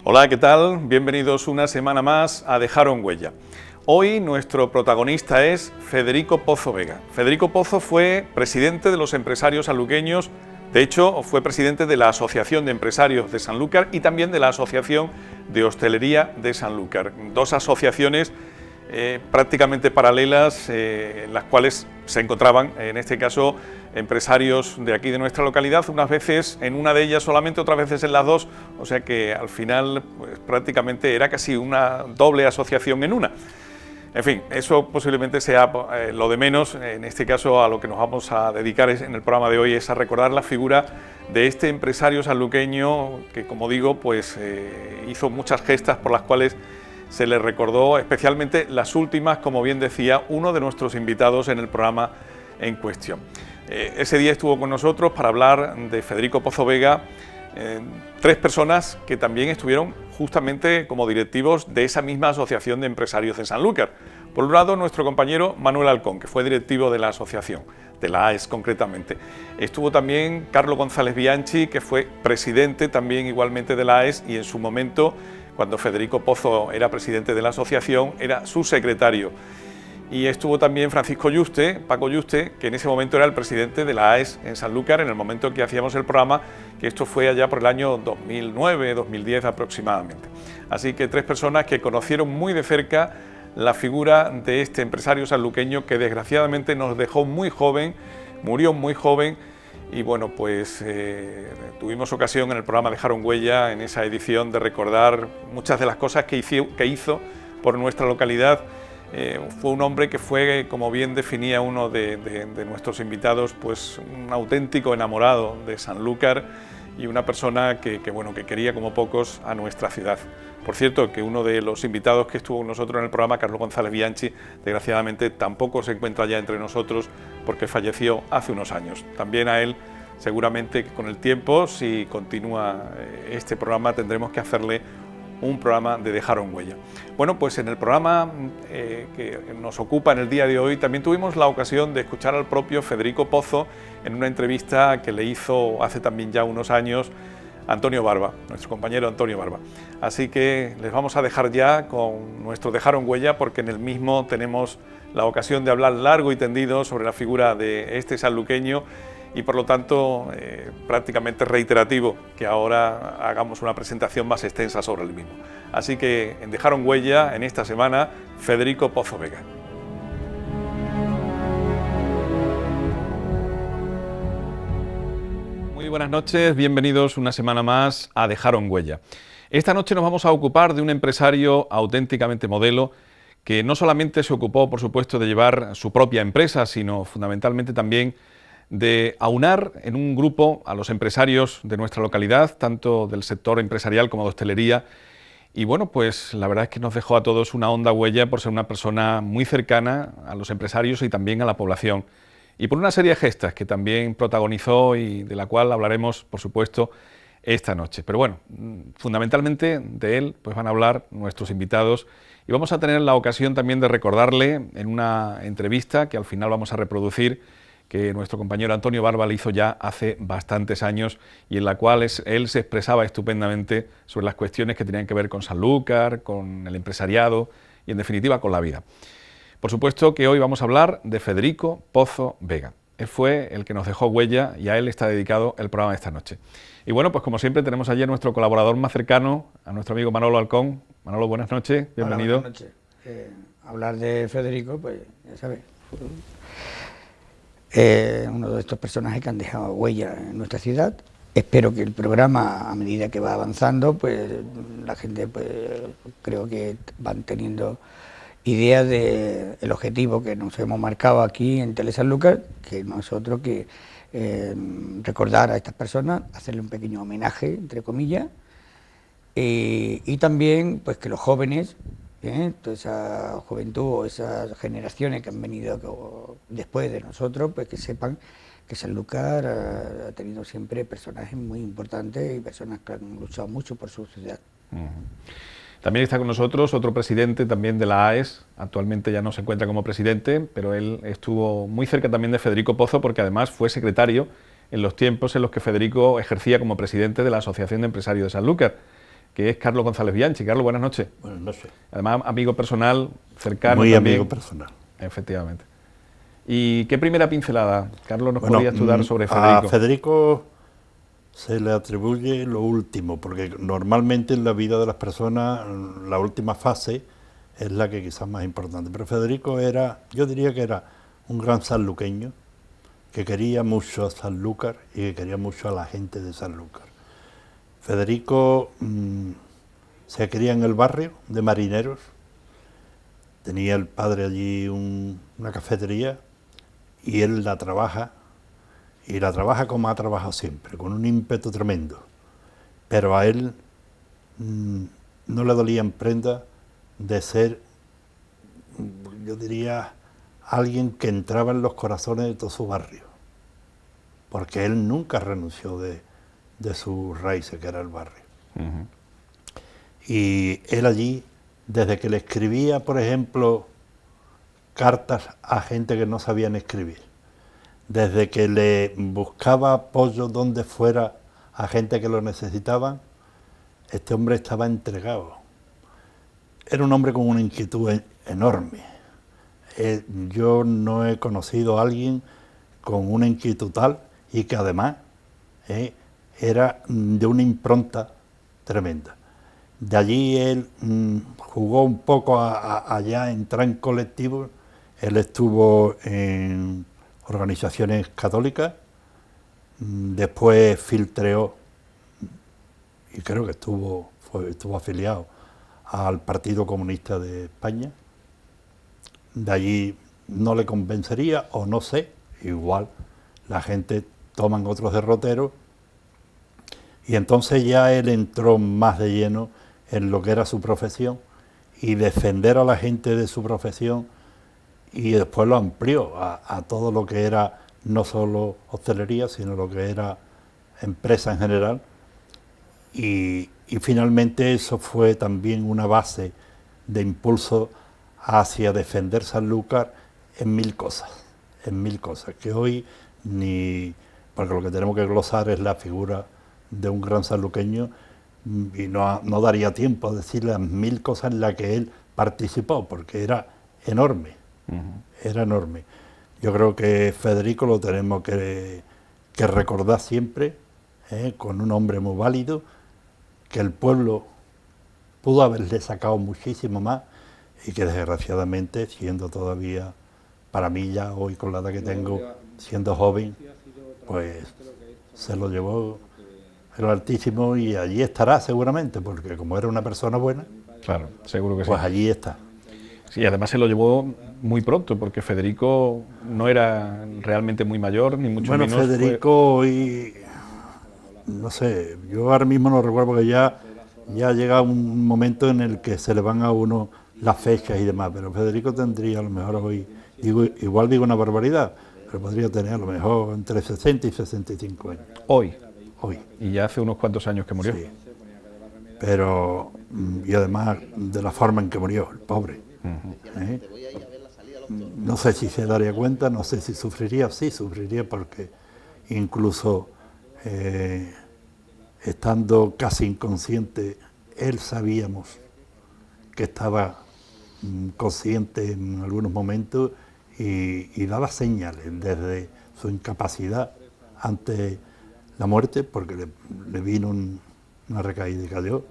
Hola, ¿qué tal? Bienvenidos una semana más a Dejaron Huella. Hoy nuestro protagonista es Federico Pozo Vega. Federico Pozo fue presidente de los empresarios sanluqueños, de hecho fue presidente de la Asociación de Empresarios de Sanlúcar y también de la Asociación de Hostelería de Sanlúcar, dos asociaciones prácticamente paralelas en las cuales se encontraban, en este caso, empresarios de aquí de nuestra localidad, unas veces en una de ellas solamente, otras veces en las dos, o sea que al final pues, prácticamente era casi una doble asociación en una. En fin, eso posiblemente sea lo de menos. En este caso a lo que nos vamos a dedicar en el programa de hoy es a recordar la figura de este empresario sanluqueño que, como digo, pues hizo muchas gestas por las cuales se le recordó, especialmente las últimas, como bien decía uno de nuestros invitados en el programa en cuestión. Ese día estuvo con nosotros para hablar de Federico Pozo Vega, tres personas que también estuvieron justamente como directivos de esa misma asociación de empresarios de Sanlúcar. Por un lado, nuestro compañero Manuel Alcón, que fue directivo de la asociación, de la AES concretamente. Estuvo también Carlos González Bianchi, que fue presidente también igualmente de la AES y en su momento, cuando Federico Pozo era presidente de la asociación, era su secretario. Y estuvo también Francisco Yuste, Paco Yuste, que en ese momento era el presidente de la AES en Sanlúcar, en el momento que hacíamos el programa, que esto fue allá por el año 2009, 2010 aproximadamente. Así que tres personas que conocieron muy de cerca la figura de este empresario sanluqueño que desgraciadamente nos dejó muy joven, murió muy joven. Y bueno, pues tuvimos ocasión en el programa Dejaron Huella, en esa edición, de recordar muchas de las cosas que hizo por nuestra localidad. Fue un hombre que fue, como bien definía uno de nuestros invitados, pues un auténtico enamorado de Sanlúcar y una persona que quería como pocos a nuestra ciudad. Por cierto, que uno de los invitados que estuvo con nosotros en el programa, Carlos González Bianchi, desgraciadamente tampoco se encuentra ya entre nosotros porque falleció hace unos años. También a él, seguramente con el tiempo, si continúa este programa, tendremos que hacerle un programa de Dejaron Huella. Bueno, pues en el programa que nos ocupa en el día de hoy también tuvimos la ocasión de escuchar al propio Federico Pozo en una entrevista que le hizo hace también ya unos años Antonio Barba, nuestro compañero Antonio Barba. Así que les vamos a dejar ya con nuestro Dejaron Huella, porque en el mismo tenemos la ocasión de hablar largo y tendido sobre la figura de este sanluqueño y por lo tanto prácticamente reiterativo que ahora hagamos una presentación más extensa sobre el mismo. Así que en Dejaron Huella, en esta semana, Federico Pozo Vega. Muy buenas noches, bienvenidos una semana más a Dejaron Huella. Esta noche nos vamos a ocupar de un empresario auténticamente modelo que no solamente se ocupó, por supuesto, de llevar su propia empresa, sino fundamentalmente también de aunar en un grupo a los empresarios de nuestra localidad, tanto del sector empresarial como de hostelería. Y bueno, pues la verdad es que nos dejó a todos una honda huella por ser una persona muy cercana a los empresarios y también a la población. Y por una serie de gestas que también protagonizó y de la cual hablaremos, por supuesto, esta noche. Pero bueno, fundamentalmente de él pues van a hablar nuestros invitados y vamos a tener la ocasión también de recordarle en una entrevista que al final vamos a reproducir, que nuestro compañero Antonio Barba le hizo ya hace bastantes años y en la cual él se expresaba estupendamente sobre las cuestiones que tenían que ver con Sanlúcar, con el empresariado y en definitiva con la vida. Por supuesto que hoy vamos a hablar de Federico Pozo Vega. Él fue el que nos dejó huella y a él está dedicado el programa de esta noche. Y bueno, pues como siempre tenemos allí a nuestro colaborador más cercano, a nuestro amigo Manolo Alcón. Manolo, buenas noches, bienvenido. Hola, buenas noches. Hablar de Federico, pues ya sabes, uno de estos personajes que han dejado huella en nuestra ciudad. Espero que el programa, a medida que va avanzando, pues la gente, pues creo que van teniendo idea del objetivo que nos hemos marcado aquí en Telesanlúcar, que nosotros que recordar a estas personas, hacerle un pequeño homenaje, entre comillas, y también pues que los jóvenes, toda esa juventud o esas generaciones que han venido después de nosotros, pues que sepan que Sanlúcar ha tenido siempre personajes muy importantes y personas que han luchado mucho por su ciudad. También está con nosotros otro presidente también de la AES, actualmente ya no se encuentra como presidente, pero él estuvo muy cerca también de Federico Pozo porque además fue secretario en los tiempos en los que Federico ejercía como presidente de la Asociación de Empresarios de Sanlúcar. que es Carlos González Bianchi. Carlos, buenas noches. Buenas noches. Además, amigo personal, cercano. Muy también. amigo personal. Efectivamente. ¿Y qué primera pincelada, Carlos, nos podrías tú dar sobre Federico? A Federico se le atribuye lo último, porque normalmente en la vida de las personas la última fase es la que quizás más importante. Pero Federico era, yo diría que era un gran sanluqueño, que quería mucho a Sanlúcar y que quería mucho a la gente de Sanlúcar. Federico se cría en el barrio de marineros, tenía el padre allí una cafetería y él la trabaja, y la trabaja como ha trabajado siempre, con un ímpetu tremendo. Pero a él no le dolían prendas de ser, yo diría, alguien que entraba en los corazones de todo su barrio, porque él nunca renunció de sus raíces, que era el barrio. Uh-huh. Y él allí, desde que le escribía, por ejemplo, cartas a gente que no sabían escribir, desde que le buscaba apoyo donde fuera a gente que lo necesitaban, este hombre estaba entregado. Era un hombre con una inquietud enorme. Yo no he conocido a alguien con una inquietud tal y que además era de una impronta tremenda. De allí él jugó un poco allá, entrar en colectivos. Él estuvo en organizaciones católicas, después filtreó, y creo que estuvo afiliado al Partido Comunista de España. De allí no le convencería, o no sé, igual la gente toman otros derroteros, y entonces ya él entró más de lleno en lo que era su profesión y defender a la gente de su profesión, y después lo amplió a todo lo que era no solo hostelería, sino lo que era empresa en general, y finalmente eso fue también una base de impulso hacia defender Sanlúcar en mil cosas, que hoy ni, porque lo que tenemos que glosar es la figura de un gran sanluqueño, y no daría tiempo a decir las mil cosas en las que él participó, porque era enorme, era enorme. Yo creo que Federico lo tenemos que recordar siempre, con un hombre muy válido, que el pueblo pudo haberle sacado muchísimo más, y que desgraciadamente, siendo todavía, para mí ya hoy con la edad que tengo, siendo joven, pues se lo llevó el Altísimo, y allí estará seguramente, porque como era una persona buena, claro, seguro que pues sí. allí está. Sí, además se lo llevó muy pronto, porque Federico no era realmente muy mayor, ni mucho menos. Bueno, Federico hoy, no sé, yo ahora mismo no recuerdo, porque ya llega un momento en el que se le van a uno las fechas y demás, pero Federico tendría a lo mejor hoy, igual digo una barbaridad, pero podría tener a lo mejor entre 60 y 65 años. Hoy. Hoy. Y ya hace unos cuantos años que murió. Sí. Pero, y además de la forma en que murió, el pobre. No sé si se daría cuenta, no sé si sufriría, sí sufriría, porque incluso estando casi inconsciente, él sabíamos que estaba consciente en algunos momentos, y daba señales desde su incapacidad ante la muerte, porque le vino una recaída y cayó.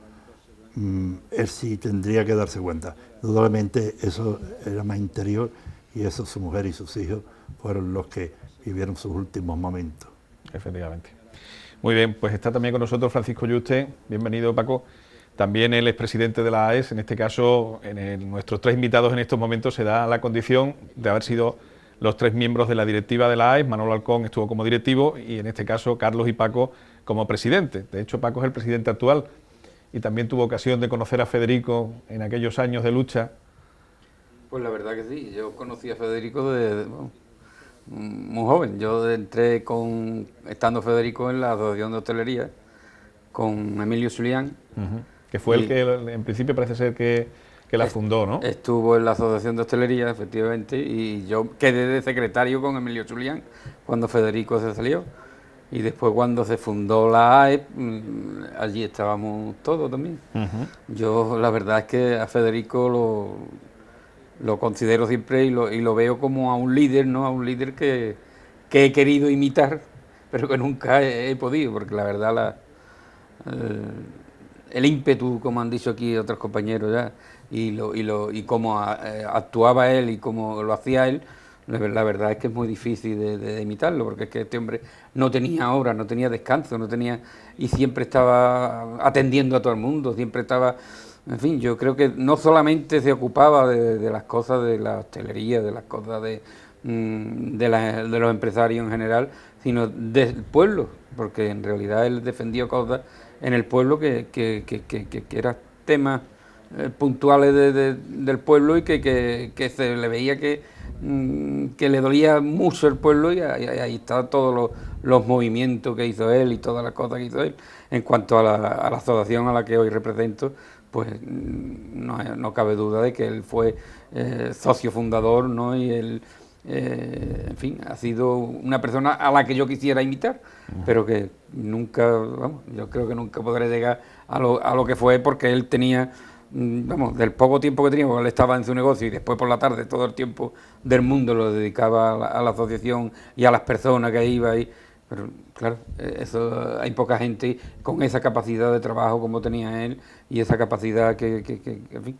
Él sí tendría que darse cuenta. Indudablemente eso era más interior, y eso su mujer y sus hijos fueron los que vivieron sus últimos momentos. Efectivamente. Muy bien, pues está también con nosotros Francisco Yuste. Bienvenido, Paco. También él es presidente de la AES. En este caso, nuestros tres invitados en estos momentos se da la condición de haber sido los tres miembros de la directiva de la AES. Manolo Alcón estuvo como directivo, y en este caso Carlos y Paco como presidente. De hecho, Paco es el presidente actual, y también tuvo ocasión de conocer a Federico en aquellos años de lucha. Pues la verdad que sí, yo conocí a Federico muy joven. Yo entré estando Federico en la Asociación de Hostelería con Emilio Zulián. Que fue el que en principio parece ser que la fundó, ¿no? Estuvo en la Asociación de Hostelería, efectivamente, y yo quedé de secretario con Emilio Zulián cuando Federico se salió. y después cuando se fundó la AE, allí estábamos todos también. Yo la verdad es que a Federico lo considero siempre y lo veo como a un líder, ¿no? A un líder que he querido imitar, pero que nunca he podido, porque la verdad el ímpetu, como han dicho aquí otros compañeros ya, y cómo actuaba él y cómo lo hacía él, la verdad es que es muy difícil de imitarlo, porque es que este hombre no tenía hora, no tenía descanso, y siempre estaba atendiendo a todo el mundo, siempre estaba, en fin, yo creo que no solamente se ocupaba de las cosas de la hostelería, de las cosas de los empresarios en general, sino del pueblo, porque en realidad él defendió cosas en el pueblo que eran temas puntuales del pueblo y que se le veía que le dolía mucho el pueblo, y ahí están todos los movimientos que hizo él y todas las cosas que hizo él. En cuanto a la asociación a la que hoy represento, pues no cabe duda de que él fue socio fundador, ¿no? Y él, en fin, ha sido una persona a la que yo quisiera imitar, pero que nunca, vamos, yo creo que nunca podré llegar a lo que fue, porque él tenía, vamos, del poco tiempo que tenía, porque él estaba en su negocio y después por la tarde todo el tiempo del mundo lo dedicaba a la asociación y a las personas que iba ahí. Pero claro, eso hay poca gente con esa capacidad de trabajo como tenía él, y esa capacidad en fin,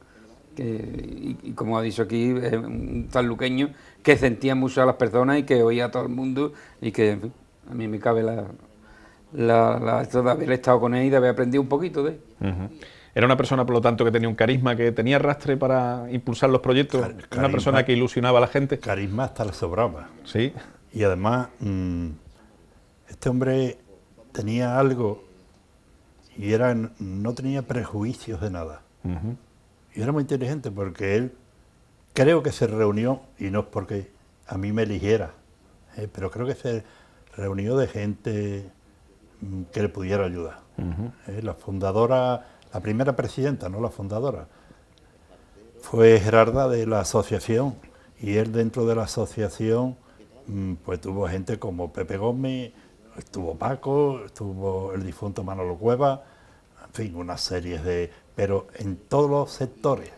y como ha dicho aquí, un sanluqueño que sentía mucho a las personas y que oía a todo el mundo, y que, en fin, a mí me cabe esto de haber estado con él y de haber aprendido un poquito de él. Era una persona, por lo tanto, que tenía un carisma, que tenía arrastre para impulsar los proyectos, una persona que ilusionaba a la gente. Carisma hasta le sobraba. Sí. Y además, este hombre tenía algo, y no tenía prejuicios de nada. Y era muy inteligente, porque él creo que se reunió, y no es porque a mí me eligiera, pero creo que se reunió de gente que le pudiera ayudar. La fundadora, la primera presidenta, no la fundadora, fue Gerarda de la asociación, y él dentro de la asociación pues tuvo gente como Pepe Gómez, estuvo Paco, estuvo el difunto Manolo Cueva, en fin, una serie pero en todos los sectores,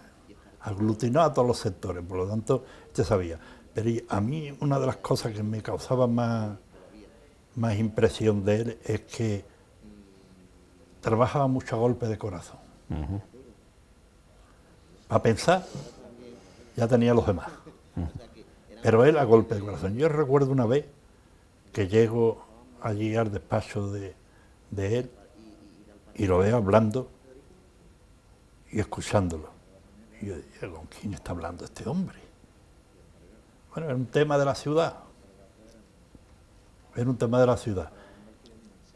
aglutinó a todos los sectores, por lo tanto, usted sabía. Pero a mí una de las cosas que me causaba más impresión de él es que trabajaba mucho a golpe de corazón. Para pensar, ya tenía los demás. Pero él a golpe de corazón. Yo recuerdo una vez que llego allí al despacho de él y lo veo hablando y escuchándolo. Y yo digo, ¿con quién está hablando este hombre? Bueno, era un tema de la ciudad. Era un tema de la ciudad.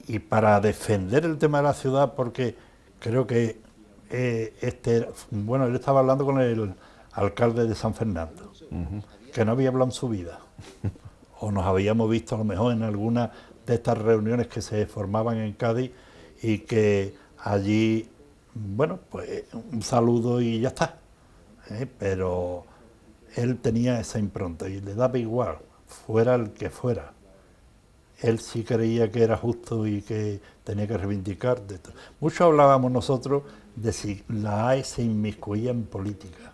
Y para defender el tema de la ciudad, porque creo que él estaba hablando con el alcalde de San Fernando, que no había hablado en su vida. O nos habíamos visto a lo mejor en alguna de estas reuniones que se formaban en Cádiz, y que allí, bueno, pues un saludo y ya está. Pero él tenía esa impronta y le daba igual, fuera el que fuera. Él sí creía que era justo y que tenía que reivindicar de esto. Mucho hablábamos nosotros de si la AE se inmiscuía en política,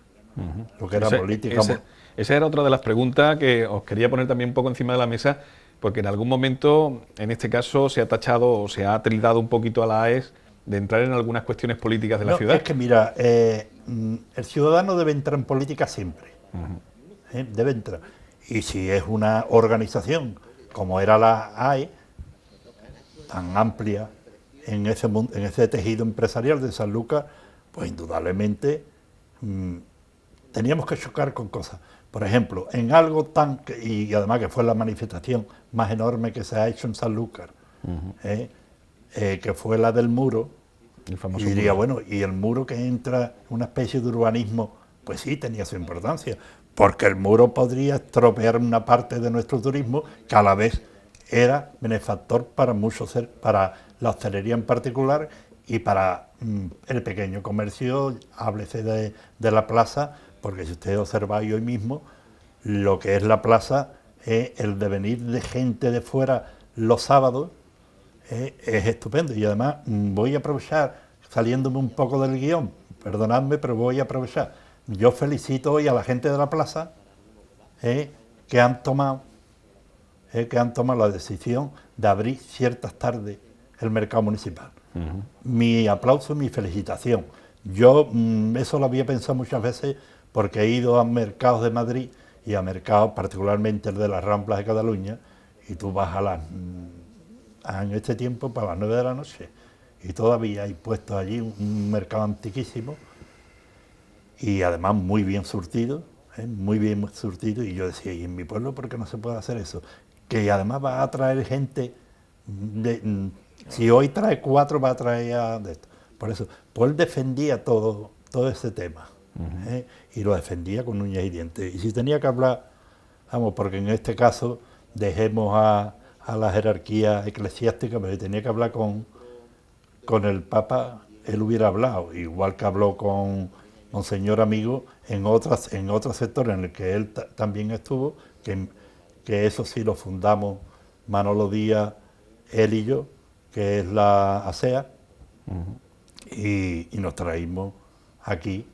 lo que era política. Esa era otra de las preguntas que os quería poner también un poco encima de la mesa, porque en algún momento, en este caso, se ha tachado o se ha tildado un poquito a la AES de entrar en algunas cuestiones políticas de la ciudad. Es que mira, el ciudadano debe entrar en política siempre, debe entrar. Y si es una organización como era la AE, tan amplia en ese tejido empresarial de Sanlúcar, pues indudablemente teníamos que chocar con cosas. Por ejemplo, en algo y además que fue la manifestación más enorme que se ha hecho en Sanlúcar, que fue la del muro, el famoso y diría, muro. bueno, y el muro que entra en una especie de urbanismo, pues sí, tenía su importancia, porque el muro podría estropear una parte de nuestro turismo, que a la vez era benefactor para para la hostelería en particular y para el pequeño comercio, háblese de la plaza, porque si ustedes observáis hoy mismo, lo que es la plaza es el devenir de gente de fuera los sábados, es estupendo. Y además voy a aprovechar, saliéndome un poco del guión, perdonadme, pero voy a aprovechar. Yo felicito hoy a la gente de la plaza que han tomado la decisión de abrir ciertas tardes el mercado municipal. Mi aplauso y mi felicitación. Yo eso lo había pensado muchas veces porque he ido a mercados de Madrid y a mercados, particularmente el de las Ramblas de Cataluña, y tú vas en este tiempo para las 9 de la noche y todavía hay puestos allí un mercado antiquísimo y además muy bien surtido, y yo decía, ¿y en mi pueblo por qué no se puede hacer eso? Que además va a atraer gente, si hoy trae 4 va a traer de esto. Por eso, pues él defendía todo ese tema, y lo defendía con uñas y dientes. Y si tenía que hablar, vamos, porque en este caso dejemos a la jerarquía eclesiástica, pero si tenía que hablar con el Papa, él hubiera hablado, igual que habló con Monseñor Amigo en otros sectores en el que él también estuvo, que eso sí lo fundamos Manolo Díaz, él y yo, que es la ASEA, y nos traímos aquí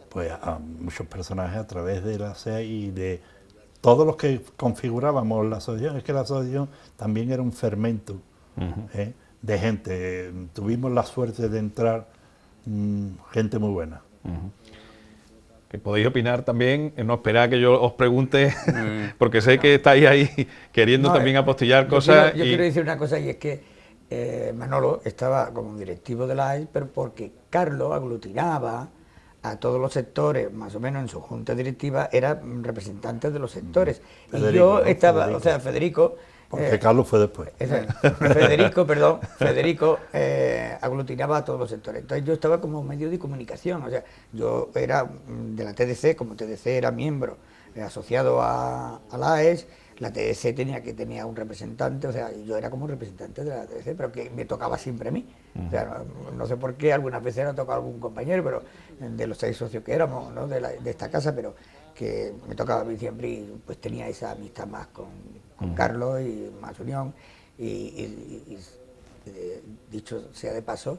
pues a muchos personajes a través de la ASEA y de todos los que configurábamos la asociación. Es que la asociación también era un fermento de gente. Tuvimos la suerte de entrar gente muy buena. Que podéis opinar también, no esperar que yo os pregunte, porque sé que estáis ahí queriendo también apostillar cosas. Yo quiero decir una cosa, y es que Manolo estaba como directivo de la AES, pero porque Carlos aglutinaba a todos los sectores, más o menos en su junta directiva, era representante de los sectores. Federico, y yo ¿no? estaba, Federico. o sea, Federico... Porque Carlos fue después. Federico aglutinaba a todos los sectores. Entonces yo estaba como medio de comunicación, o sea, yo era de la TDC, como TDC era miembro asociado a la AES, la TDC tenía un representante, o sea, yo era como representante de la TDC, pero que me tocaba siempre a mí. O sea, no sé por qué, algunas veces me ha tocado algún compañero, pero de los 6 socios que éramos, ¿no? de esta casa, pero que me tocaba a mí siempre, y pues tenía esa amistad más con Carlos y más unión, y dicho sea de paso,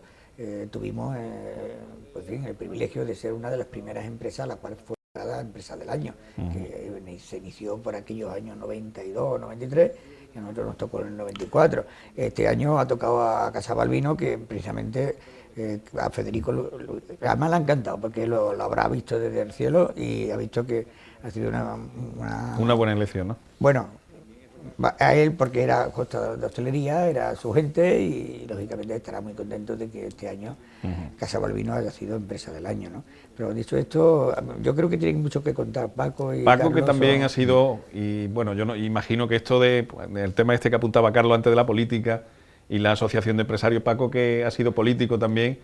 tuvimos pues bien, el privilegio de ser una de las primeras empresas a la cual fue la empresa del año, que se inició por aquellos años 92, 93, y a nosotros nos tocó en el 94. Este año ha tocado a Casa Balbino, que precisamente a Federico además le ha encantado, porque lo habrá visto desde el cielo y ha visto que ha sido una buena elección, ¿no? Bueno, a él porque era costa de hostelería, era su gente, y lógicamente estará muy contento de que este año Casa Balbino haya sido empresa del año, ¿no? Pero dicho esto, yo creo que tienen mucho que contar Paco y Paco, Carlos, que también ha sido, y bueno, yo no imagino que esto del tema este que apuntaba Carlos antes de la política y la asociación de empresarios, Paco, que ha sido político también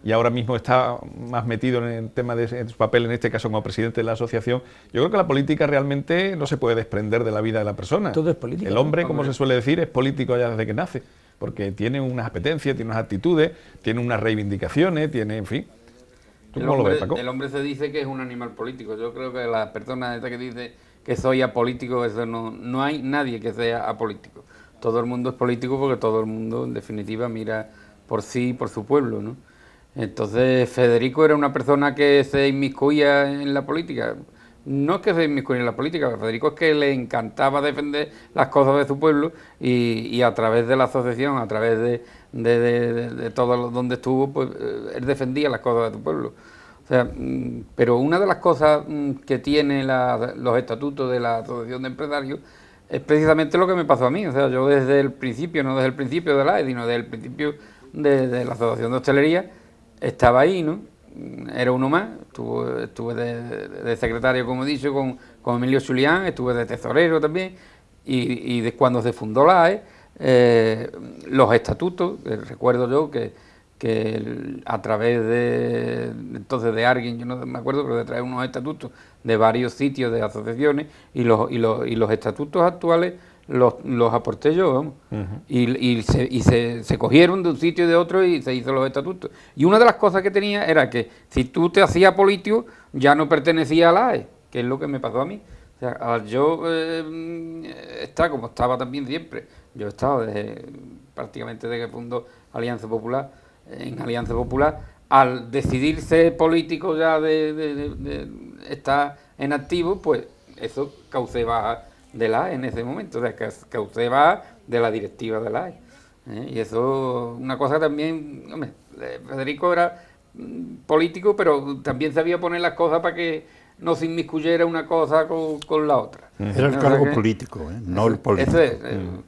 y ahora mismo está más metido en el tema de su papel, en este caso como presidente de la asociación. Yo creo que la política realmente no se puede desprender de la vida de la persona. Todo es política. El hombre, ¿no? como se suele decir, es político ya desde que nace, porque tiene unas apetencias, tiene unas actitudes, tiene unas reivindicaciones, tiene, en fin. ¿Tú cómo lo ves, Paco? El hombre se dice que es un animal político. Yo creo que la persona esta que dice que soy apolítico, eso no hay nadie que sea apolítico. Todo el mundo es político porque todo el mundo, en definitiva, mira por sí y por su pueblo, ¿no? Entonces, Federico era una persona que se inmiscuía en la política. No es que se inmiscuya en la política, Federico es que le encantaba defender las cosas de su pueblo y a través de la asociación, a través de todo donde estuvo, pues él defendía las cosas de su pueblo. O sea, pero una de las cosas que tiene los estatutos de la Asociación de Empresarios es precisamente lo que me pasó a mí. O sea, yo desde el principio, no desde el principio de la AES, sino desde el principio de la Asociación de Hostelería, estaba ahí, ¿no? Era uno más. Estuve de secretario, como he dicho, con Emilio Julián, estuve de tesorero también, y cuando se fundó la AES, los estatutos, recuerdo yo que a través de alguien, yo no me acuerdo, pero de traer unos estatutos de varios sitios de asociaciones, y los estatutos actuales los aporté yo, vamos. Y se cogieron de un sitio y de otro y se hizo los estatutos. Y una de las cosas que tenía era que si tú te hacías político, ya no pertenecía a la AES, que es lo que me pasó a mí. O sea, al yo estar como estaba también siempre, Yo he estado prácticamente desde que fundó Alianza Popular, en Alianza Popular, al decidir ser político ya de estar en activo, pues eso causé baja de la AE en ese momento, o sea, causé baja de la directiva de la AE. Y eso, una cosa también, hombre, Federico era político, pero también sabía poner las cosas para que no se inmiscuyera una cosa con la otra. Era el cargo político, no el político.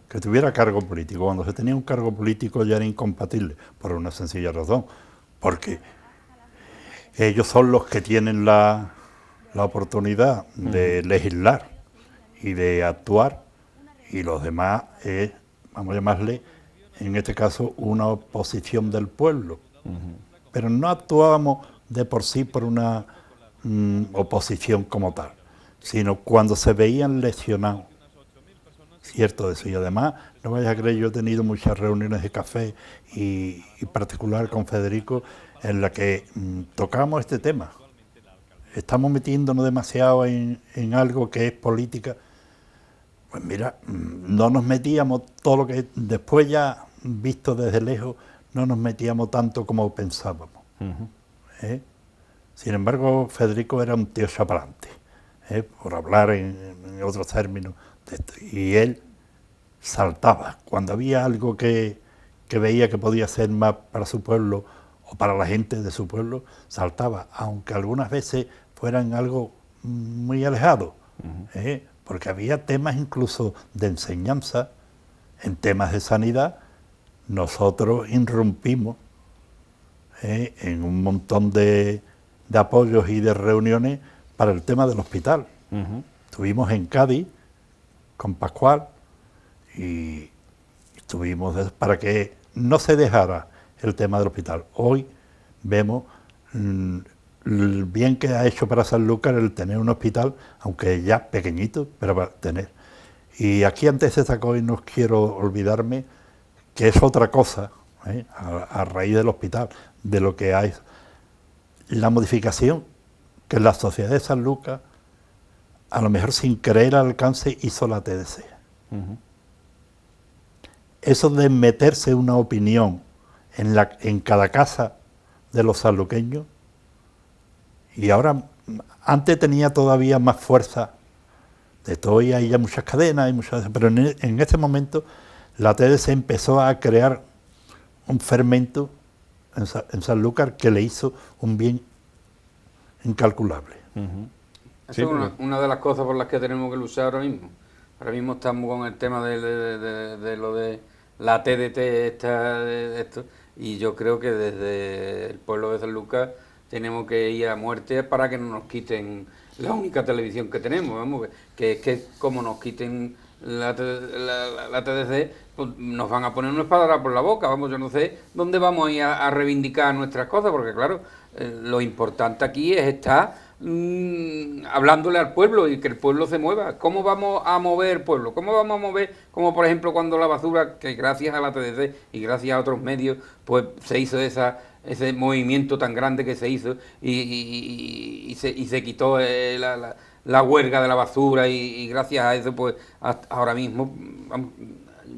Que tuviera cargo político. Cuando se tenía un cargo político ya era incompatible, por una sencilla razón, porque ellos son los que tienen la oportunidad de legislar y de actuar, y los demás es, vamos a llamarle, en este caso, una oposición del pueblo. Pero no actuábamos de por sí por una oposición como tal, sino cuando se veían lesionados. Cierto eso, y además, no vayas a creer, yo he tenido muchas reuniones de café y particular con Federico, en la que tocamos este tema. Estamos metiéndonos demasiado en algo que es política. Pues mira, no nos metíamos todo lo que después ya visto desde lejos, no nos metíamos tanto como pensábamos. Sin embargo, Federico era un tío chapalante, por hablar en otros términos de esto. Y él saltaba cuando había algo que veía que podía ser más para su pueblo o para la gente de su pueblo, saltaba, aunque algunas veces fueran algo muy alejado, porque había temas incluso de enseñanza, en temas de sanidad. Nosotros irrumpimos en un montón de apoyos y de reuniones para el tema del hospital. Estuvimos en Cádiz con Pascual y estuvimos para que no se dejara el tema del hospital. Hoy vemos el bien que ha hecho para Sanlúcar el tener un hospital, aunque ya pequeñito, pero para tener. Y aquí antes se sacó, y no quiero olvidarme, que es otra cosa, a raíz del hospital, de lo que hay, la modificación que la sociedad de Sanlúcar, a lo mejor sin querer al alcance, hizo la TDC. Eso de meterse una opinión en cada casa de los sanluqueños, y ahora, antes tenía todavía más fuerza, de todo, y hay ya muchas cadenas, pero en este momento la TDC empezó a crear un fermento en Sanlúcar que le hizo un bien incalculable. Esa es una de las cosas por las que tenemos que luchar ahora mismo. Ahora mismo estamos con el tema de lo de la TDT, esto, y yo creo que desde el pueblo de Sanlúcar tenemos que ir a muerte para que no nos quiten la única televisión que tenemos, vamos, que es que como nos quiten la TDC, pues nos van a poner una espadara por la boca, vamos, yo no sé dónde vamos a ir a reivindicar nuestras cosas, porque claro, lo importante aquí es estar hablándole al pueblo y que el pueblo se mueva. ¿Cómo vamos a mover el pueblo? ¿Cómo vamos a mover? Como por ejemplo cuando la basura, que gracias a la TDC y gracias a otros medios, pues se hizo ese movimiento tan grande que se hizo y se quitó la huelga de la basura y gracias a eso pues ahora mismo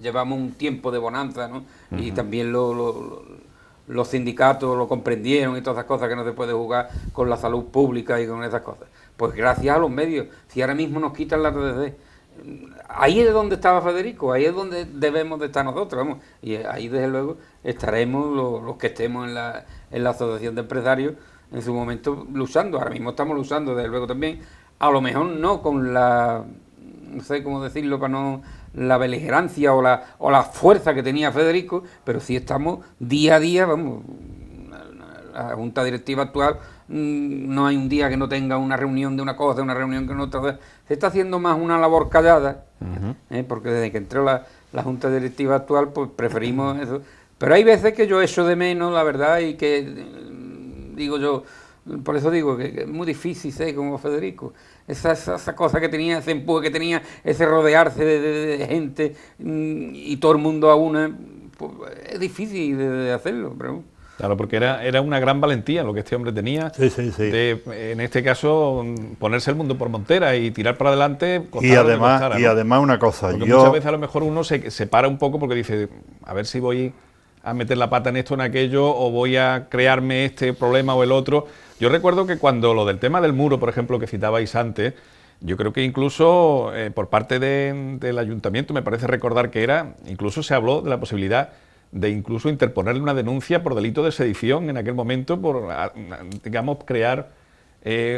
llevamos un tiempo de bonanza, ¿no? Y también los sindicatos lo comprendieron y todas esas cosas, que no se puede jugar con la salud pública y con esas cosas. Pues gracias a los medios. Si ahora mismo nos quitan la TDC, ahí es donde estaba Federico, ahí es donde debemos de estar nosotros, vamos. Y ahí desde luego estaremos los que estemos en la asociación de empresarios en su momento luchando. Ahora mismo estamos luchando desde luego también, a lo mejor no con no sé cómo decirlo, para no la beligerancia o la fuerza que tenía Federico, pero sí estamos día a día, vamos, la Junta Directiva actual, no hay un día que no tenga una reunión de una cosa, una reunión que no otra. Se está haciendo más una labor callada, porque desde que entró la Junta Directiva actual, pues preferimos eso. Pero hay veces que yo echo de menos, la verdad, y que digo yo, por eso digo que es muy difícil ser como Federico. Esa cosa que tenía, ese empuje que tenía, ese rodearse de gente y todo el mundo a una, pues es difícil de hacerlo, pero Claro, porque era una gran valentía lo que este hombre tenía, Sí, sí, sí. de, en este caso, ponerse el mundo por montera y tirar para adelante. Y además una cosa, porque muchas veces a lo mejor uno se para un poco porque dice, a ver si voy a meter la pata en esto, en aquello, o voy a crearme este problema o el otro. Yo recuerdo que cuando lo del tema del muro, por ejemplo, que citabais antes, yo creo que incluso por parte del ayuntamiento, me parece recordar que incluso se habló de la posibilidad de incluso interponerle una denuncia por delito de sedición en aquel momento, por, digamos, crear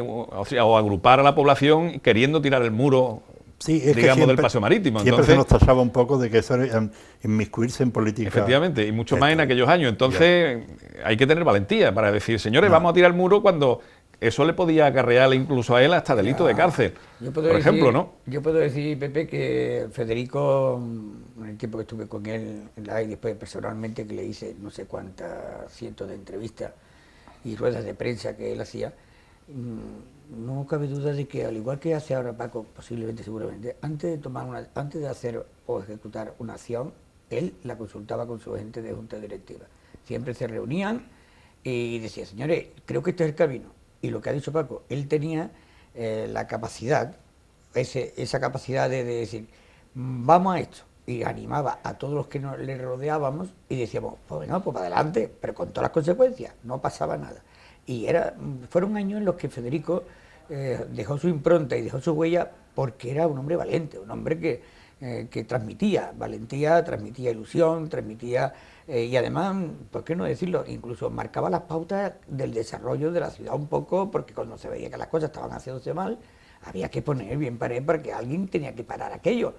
o agrupar a la población queriendo tirar el muro, sí, es digamos, siempre, del paseo marítimo. Siempre se nos tachaba un poco de que eso era inmiscuirse en política. Efectivamente, y mucho más en aquellos años. Entonces hay que tener valentía para decir, señores, vamos a tirar el muro, cuando eso le podía acarrear incluso a él hasta delito de cárcel, por ejemplo, ¿no? Yo puedo decir, Pepe, que Federico, en el tiempo que estuve con él en la y después personalmente, que le hice no sé cuántas cientos de entrevistas y ruedas de prensa que él hacía, no cabe duda de que, al igual que hace ahora Paco, posiblemente, seguramente, antes de hacer o ejecutar una acción, él la consultaba con su gente de junta directiva. Siempre se reunían y decía, señores, creo que este es el camino. Y lo que ha dicho Paco, él tenía la capacidad, esa capacidad de decir, vamos a esto. Y animaba a todos los que le rodeábamos y decíamos, pues venga, pues para adelante, pero con todas las consecuencias, no pasaba nada. Y fueron años en los que Federico dejó su impronta y dejó su huella porque era un hombre valiente, un hombre que transmitía valentía, transmitía ilusión, transmitía... y además, ¿por qué no decirlo? Incluso marcaba las pautas del desarrollo de la ciudad un poco, porque cuando se veía que las cosas estaban haciéndose mal, había que poner bien pared porque alguien tenía que parar aquello.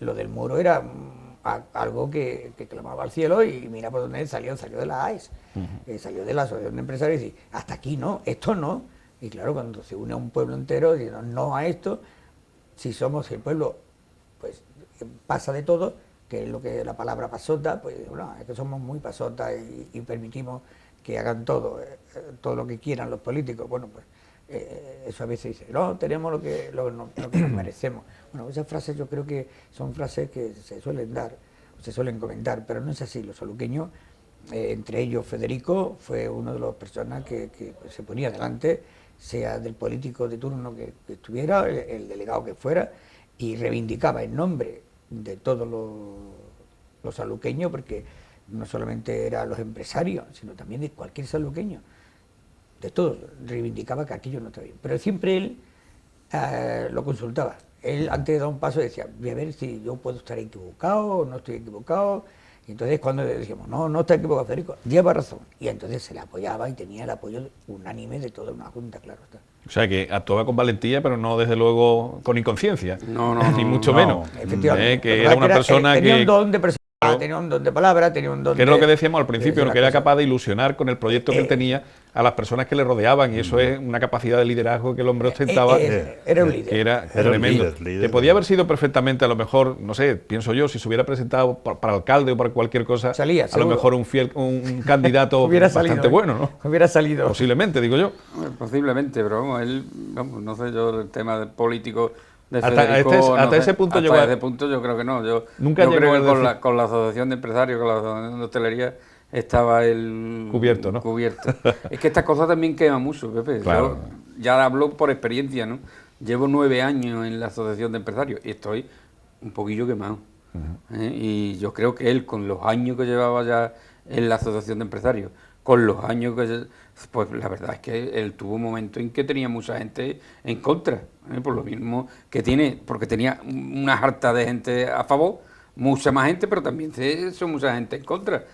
Lo del muro era algo que clamaba al cielo y mira por dónde salió de la AES, salió de la Asociación de Empresarios y dice, hasta aquí no, esto no. Y claro, cuando se une a un pueblo entero diciendo no a esto, si somos el pueblo, pues pasa de todo, que es lo que la palabra pasota, pues bueno, es que somos muy pasotas y permitimos que hagan todo lo que quieran los políticos. Bueno, pues eso a veces dice, no, tenemos lo que nos merecemos. Bueno, esas frases yo creo que son frases que se suelen dar, o se suelen comentar, pero no es así. Los saluqueños, entre ellos Federico, fue una de las personas que se ponía delante, sea del político de turno que estuviera, el delegado que fuera, y reivindicaba en nombre de todos los saluqueños, porque no solamente eran los empresarios, sino también de cualquier saluqueño, de todos, reivindicaba que aquello no estaba bien. Pero siempre él lo consultaba. Él, antes de dar un paso, decía, voy a ver si yo puedo estar equivocado o no estoy equivocado. Y entonces cuando le decíamos, no está equivocado Federico, lleva razón. Y entonces se le apoyaba y tenía el apoyo unánime de toda una junta, claro está. O sea, que actuaba con valentía, pero no, desde luego, con inconsciencia. No, ni mucho menos. Efectivamente. Que era una persona tenía que... un don de persona, tenía un don de palabra, tenía un don que es lo que decíamos al principio, que era cosa. capaz de ilusionar con el proyecto que él tenía a las personas que le rodeaban, y eso es una capacidad de liderazgo que el hombre ostentaba, era un líder. que era Era un tremendo. líder. Que podía haber sido perfectamente, a lo mejor, no sé, pienso yo, si se hubiera presentado para alcalde o para cualquier cosa, Salía, a lo seguro. mejor un candidato Hubiera bastante salido, bueno, ¿no? Hubiera salido. Posiblemente, digo yo. Posiblemente, pero vamos, él, vamos, no sé yo, el tema del político de Hasta Federico... ese punto hasta llegó ese punto yo creo que no. Nunca yo llegó creo a que decir- con la asociación de empresarios, con la asociación de hostelería, estaba el... Cubierto, ¿no? Cubierto. Es que estas cosas también queman mucho, Pepe. Claro. Yo ya hablo por experiencia, ¿no? Llevo 9 años en la asociación de empresarios y estoy un poquillo quemado. Y yo creo que él, con los años que llevaba ya en la asociación de empresarios, con los años que... Pues la verdad es que él tuvo un momento en que tenía mucha gente en contra, por lo mismo que tiene, porque tenía una jarta de gente a favor, mucha más gente, pero también son mucha gente en contra.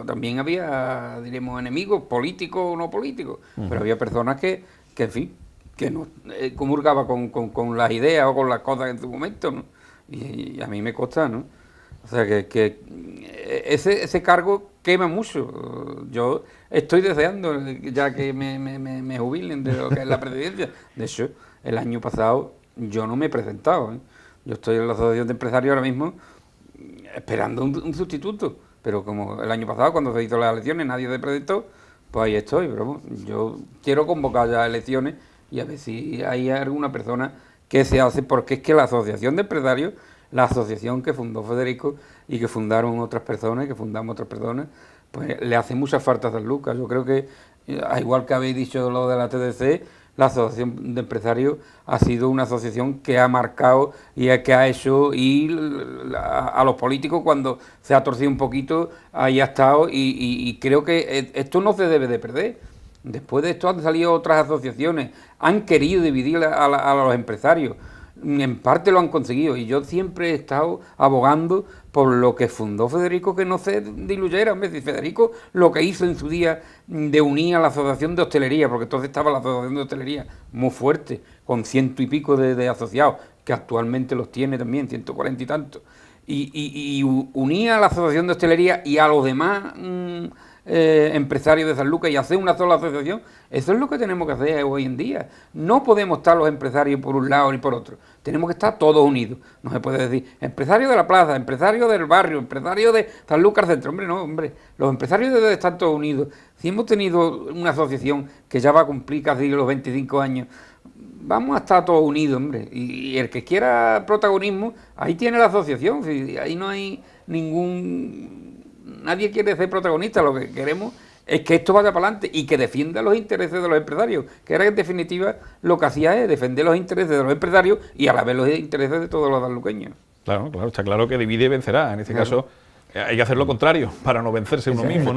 También había, diremos, enemigos, políticos o no políticos, pero había personas que en fin, que no comulgaba con las ideas o con las cosas en su momento, ¿no? Y a mí me consta, ¿no? O sea, que ese cargo quema mucho. Yo estoy deseando ya que me jubilen de lo que es la presidencia. De hecho, el año pasado yo no me he presentado, ¿eh? Yo estoy en la asociación de empresarios ahora mismo esperando un sustituto. Pero como el año pasado, cuando se hizo las elecciones, nadie se presentó, pues ahí estoy. Pero bueno, yo quiero convocar ya elecciones y a ver si hay alguna persona que se hace, porque es que la asociación de empresarios, la asociación que fundó Federico y que fundaron otras personas, que fundamos otras personas, pues le hace mucha falta a San Lucas. Yo creo que, al igual que habéis dicho lo de la TDC, la Asociación de Empresarios ha sido una asociación que ha marcado y que ha hecho ir a los políticos cuando se ha torcido un poquito, ahí ha estado, y creo que esto no se debe de perder. Después de esto han salido otras asociaciones, han querido dividir a los empresarios, en parte lo han conseguido, y yo siempre he estado abogando por lo que fundó Federico, que no se diluyera. Hombre, si Federico lo que hizo en su día de unir a la Asociación de Hostelería, porque entonces estaba la Asociación de Hostelería muy fuerte, con 100 y pico de asociados, que actualmente los tiene también, 140 y tantos, y unía a la Asociación de Hostelería y a los demás empresarios de San Lucas y hacer una sola asociación. Eso es lo que tenemos que hacer hoy en día. No podemos estar los empresarios por un lado ni por otro, tenemos que estar todos unidos. No se puede decir empresario de la plaza, empresario del barrio, empresario de San Lucas Centro. Hombre, no, hombre, los empresarios deben estar todos unidos. Si hemos tenido una asociación que ya va a cumplir casi los 25 años, vamos a estar todos unidos, hombre, y el que quiera protagonismo, ahí tiene la asociación. Ahí no hay nadie quiere ser protagonista. Lo que queremos es que esto vaya para adelante y que defienda los intereses de los empresarios, que era en definitiva lo que hacía es defender los intereses de los empresarios y a la vez los intereses de todos los sanluqueños. Claro, está claro que divide y vencerá. En este caso hay que hacer lo contrario para no vencerse uno mismo,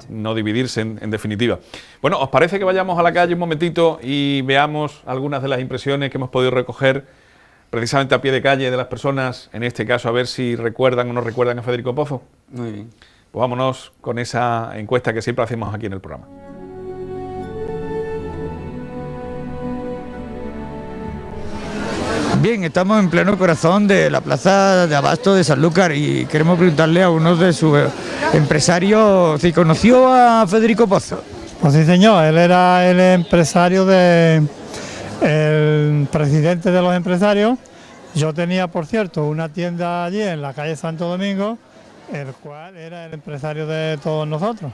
no dividirse en definitiva. Bueno, ¿os parece que vayamos a la calle un momentito y veamos algunas de las impresiones que hemos podido recoger precisamente a pie de calle de las personas, en este caso a ver si recuerdan o no recuerdan a Federico Pozo? Muy bien. Pues vámonos con esa encuesta que siempre hacemos aquí en el programa. Bien, estamos en pleno corazón de la plaza de Abasto de Sanlúcar y queremos preguntarle a uno de sus empresarios si conoció a Federico Pozo. Pues sí, señor, él era el empresario el presidente de los empresarios. Yo tenía, por cierto, una tienda allí en la calle Santo Domingo, el cual era el empresario de todos nosotros.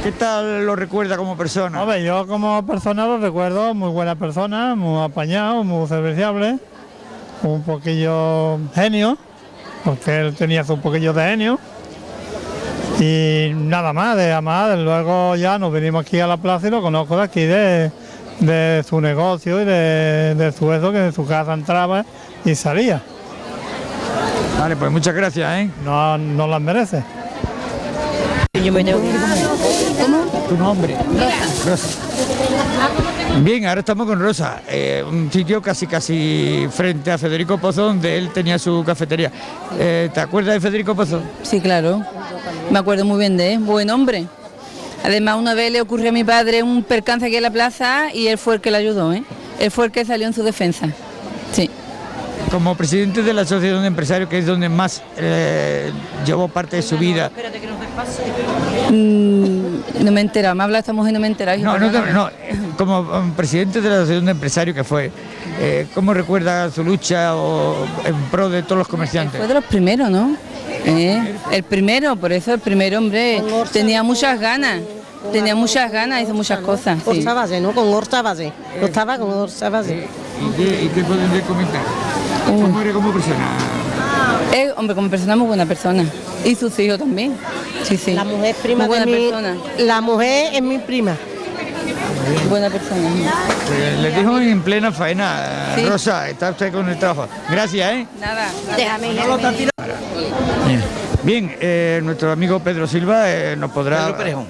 ¿Qué tal lo recuerda como persona? Hombre, yo como persona lo recuerdo muy buena persona, muy apañado, muy serviciable, un poquillo genio, porque él tenía un poquillo de genio. Y nada más, luego ya nos vinimos aquí a la plaza y lo conozco de aquí, de su negocio y de su eso, que de su casa entraba y salía. Vale, pues muchas gracias, ¿eh? No las merece. Yo me tengo que ir. ¿Cómo? ¿Tu nombre? Rosa. Bien, ahora estamos con Rosa, un sitio casi frente a Federico Pozo, donde él tenía su cafetería. ¿Te acuerdas de Federico Pozo? Sí, claro. Me acuerdo muy bien de él. Buen hombre. Además, una vez le ocurrió a mi padre un percance aquí en la plaza y él fue el que le ayudó, ¿eh? Él fue el que salió en su defensa. Sí. Como presidente de la Asociación de Empresarios, que es donde más llevó parte de su vida. Espérate que nos despase. No me he enterado, me habla esta mujer y no me he enterado. No, como presidente de la Asociación de Empresarios que fue, ¿cómo recuerda su lucha en pro de todos los comerciantes? Fue de los primeros, ¿no? El primero, por eso el primer hombre tenía muchas ganas. Hizo muchas cosas. Sí. Horta Base, ¿no? Con Horta Base. Yo estaba con Horta Base. ¿Y qué pueden comentar? ¿Cómo era como persona? Hombre, como persona, muy buena persona. Y sus hijos también. Sí. La mujer es prima muy buena de mi... persona. La mujer es mi prima. Buena persona. Le dijo en plena faena, Sí. Rosa, está usted con el trabajo. Gracias, ¿eh? Nada. Déjame. Bien, nuestro amigo Pedro Silva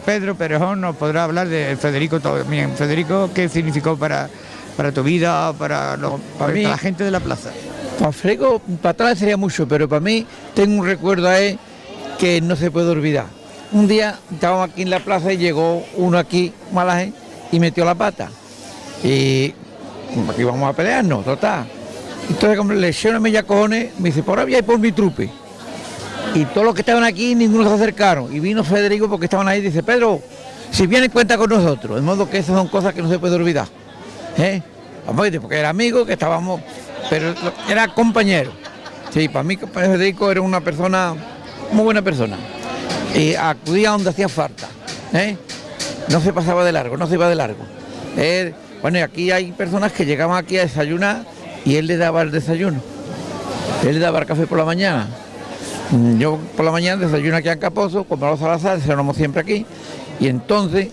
Pedro Perejón nos podrá hablar de Federico también. Federico, ¿qué significó para tu vida, para mí, la gente de la plaza? Para Federico, para atrás sería mucho, pero para mí tengo un recuerdo a él que no se puede olvidar. Un día estábamos aquí en la plaza y llegó uno aquí, malaje, y metió la pata. Y aquí vamos a pelearnos, total. Entonces, como le eché una media cojones, me dice, por ahora voy a ir por mi trupe. Y todos los que estaban aquí, ninguno se acercaron. Y vino Federico porque estaban ahí y dice, Pedro, si viene cuenta con nosotros. De modo que esas son cosas que no se puede olvidar. Vamos a decir, porque era amigo, que estábamos, pero era compañero. Sí, para mí Federico era una persona, muy buena persona. Y acudía donde hacía falta. No se pasaba de largo, no se iba de largo. Bueno, y aquí hay personas que llegaban aquí a desayunar y él le daba el desayuno. Él le daba el café por la mañana. Yo por la mañana desayuno aquí en Capozo, con Manolo Salazar, desayunamos siempre aquí, y entonces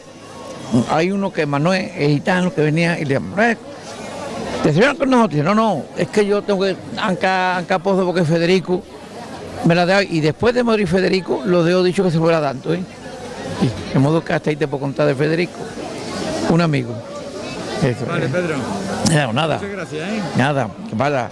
hay uno que Manuel, es gitano, que venía y le dice, Manuel, ¿desayunan con nosotros? No, es que yo tengo que en Capozo porque Federico me la da, y después de morir Federico, lo dejo dicho que se fuera dando, ¿eh? Y de modo que hasta ahí te puedo contar de Federico, un amigo. Eso, vale, Pedro. No, nada. Muchas gracias, ¿eh? Nada, que vaya.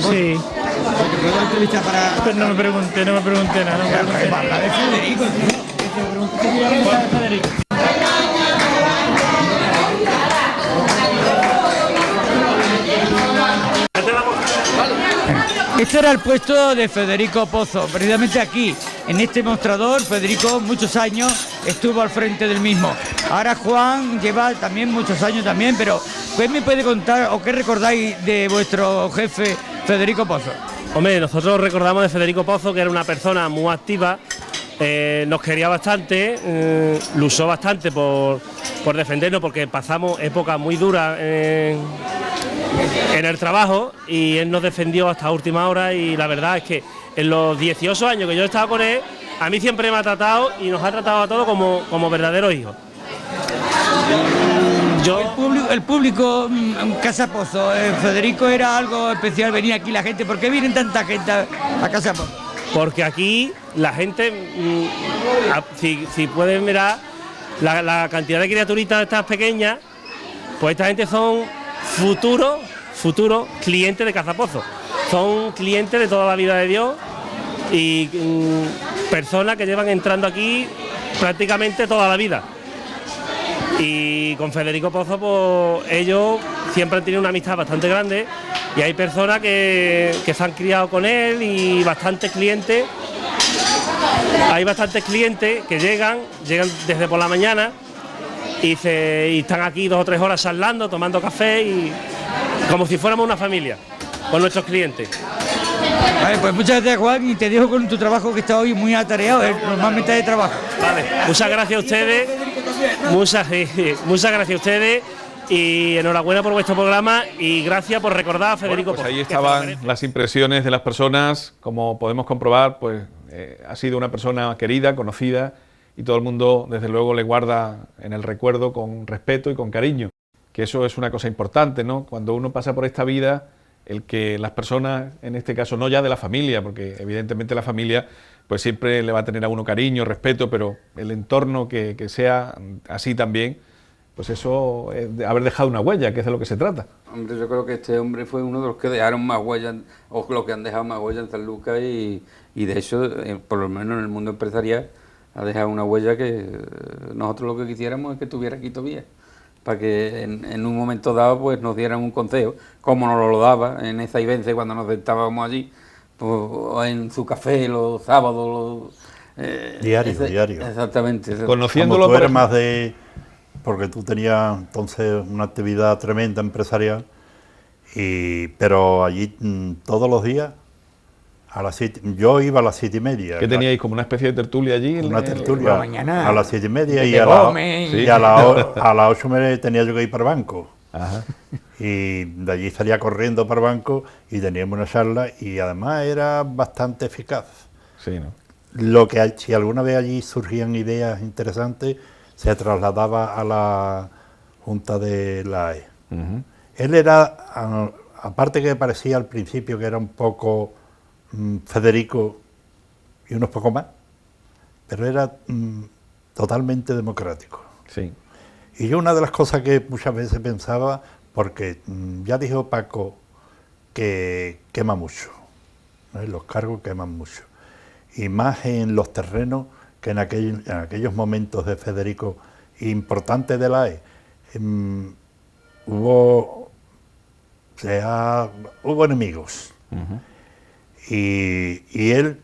Sí. ¿Puedo entrevistar para...? Pero no me pregunté nada. No me pregunté nada. de Federico, Este era el puesto de Federico Pozo, precisamente aquí, en este mostrador. Federico muchos años estuvo al frente del mismo. Ahora Juan lleva también muchos años también, pero ¿qué me puede contar o qué recordáis de vuestro jefe Federico Pozo? Hombre, nosotros recordamos de Federico Pozo que era una persona muy activa, nos quería bastante, luchó bastante por defendernos, porque pasamos épocas muy duras en el trabajo, y él nos defendió hasta última hora, y la verdad es que en los 18 años que yo he estado con él, a mí siempre me ha tratado y nos ha tratado a todos como verdaderos hijos. El público en Casa Pozo, Federico, era algo especial venir aquí la gente. ¿Por qué vienen tanta gente a Casa Pozo? Porque aquí la gente, si pueden mirar la cantidad de criaturitas estas pequeñas, pues esta gente son futuros clientes de Casa Pozo. Son clientes de toda la vida de Dios y personas que llevan entrando aquí prácticamente toda la vida. Y con Federico Pozo, pues ellos siempre han tenido una amistad bastante grande, y hay personas que se han criado con él, y bastantes clientes. Hay bastantes clientes que llegan desde por la mañana y están aquí 2 o 3 horas charlando, tomando café, y como si fuéramos una familia con nuestros clientes. Vale, pues muchas gracias, Juan, y te dejo con tu trabajo, que está hoy muy atareado, normalmente de trabajo. Vale, muchas gracias a ustedes, muchas gracias a ustedes, y enhorabuena por vuestro programa, y gracias por recordar a Federico Pozo. Pues ahí estaban las impresiones de las personas. Como podemos comprobar, pues ha sido una persona querida, conocida, y todo el mundo desde luego le guarda en el recuerdo con respeto y con cariño, que eso es una cosa importante, ¿no? Cuando uno pasa por esta vida, el que las personas, en este caso no ya de la familia, porque evidentemente la familia pues siempre le va a tener a uno cariño, respeto, pero el entorno que sea así también, pues eso es de haber dejado una huella, que es de lo que se trata. Hombre, yo creo que este hombre fue uno de los que dejaron más huellas, o los que han dejado más huellas en San Lucas, y de hecho, por lo menos en el mundo empresarial, ha dejado una huella que nosotros lo que quisiéramos es que estuviera aquí todavía, para que en un momento dado pues nos dieran un consejo, como nos lo daba en esa Ibense cuando nos sentábamos allí, pues, en su café los sábados. Diario. Exactamente. Conociéndolo, como tú eres más de... Porque tú tenías entonces una actividad tremenda empresarial, pero allí todos los días, a las 7, yo iba a las 7:30. ¿Qué teníais, como una especie de tertulia allí? Una tertulia mañana, a las 7:30, y a las 8 me tenía yo que ir para el banco. Ajá. Y de allí salía corriendo para el banco y teníamos una charla, y además era bastante eficaz. Sí, ¿no? Lo que si alguna vez allí surgían ideas interesantes, se trasladaba a la Junta de la AE. Él era, aparte que parecía al principio que era un poco Federico y unos poco más, pero era totalmente democrático. Sí. Y yo una de las cosas que muchas veces pensaba, porque ya dijo Paco que quema mucho, ¿no? Los cargos queman mucho, y más en los terrenos, que en aquellos momentos de Federico importantes de la AE, hubo enemigos. Y él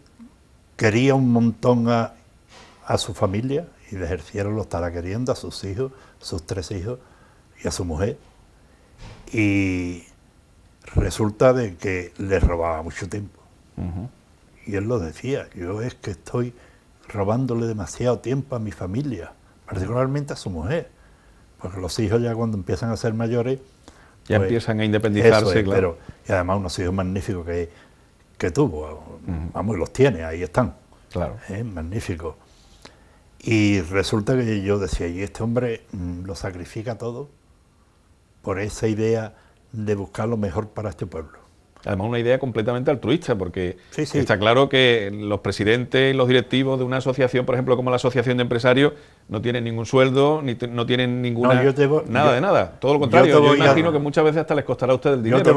quería un montón a su familia, y de ejercicio lo estará queriendo, a sus hijos, sus 3 hijos, y a su mujer, y resulta de que le robaba mucho tiempo. Y él lo decía, yo es que estoy robándole demasiado tiempo a mi familia, particularmente a su mujer, porque los hijos ya cuando empiezan a ser mayores ya pues, empiezan a independizarse, claro. Pero, y además unos hijos magníficos que tuvo, vamos, y los tiene, ahí están, claro. Magníficos. Y resulta que yo decía, y este hombre lo sacrifica todo por esa idea de buscar lo mejor para este pueblo. Además, una idea completamente altruista, porque sí. Está claro que los presidentes y los directivos de una asociación, por ejemplo, como la Asociación de Empresarios, no tienen ningún sueldo, no tienen ninguna... nada de nada, todo lo contrario. Yo imagino que muchas veces hasta les costará a ustedes el dinero. Yo te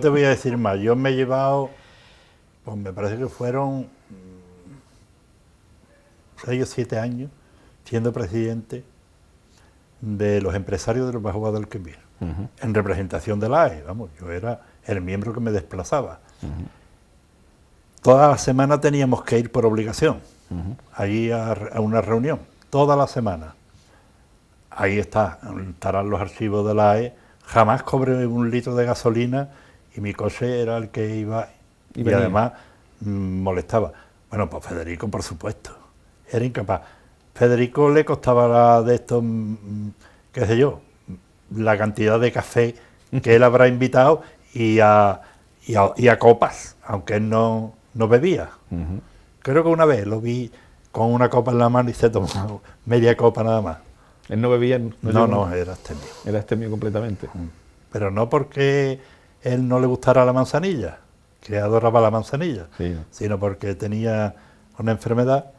voy a decir más. Yo me he llevado, pues me parece que fueron 6 o 7 años siendo presidente de los empresarios de los Bajo Guadalquivir, en representación de la AE. Vamos, yo era el miembro que me desplazaba. Toda la semana teníamos que ir por obligación, allí a una reunión, toda la semana. Ahí estarán los archivos de la AE. Jamás cobré un litro de gasolina y mi coche era el que iba y además molestaba. Bueno, pues Federico, por supuesto, era incapaz. Federico le costaba de esto, qué sé yo, la cantidad de café que él habrá invitado y a copas, aunque él no bebía. Creo que una vez lo vi con una copa en la mano y se tomó media copa nada más. ¿Él no bebía? No, era abstemio. Era abstemio completamente. Pero no porque él no le gustara la manzanilla, que adoraba la manzanilla, sino porque tenía una enfermedad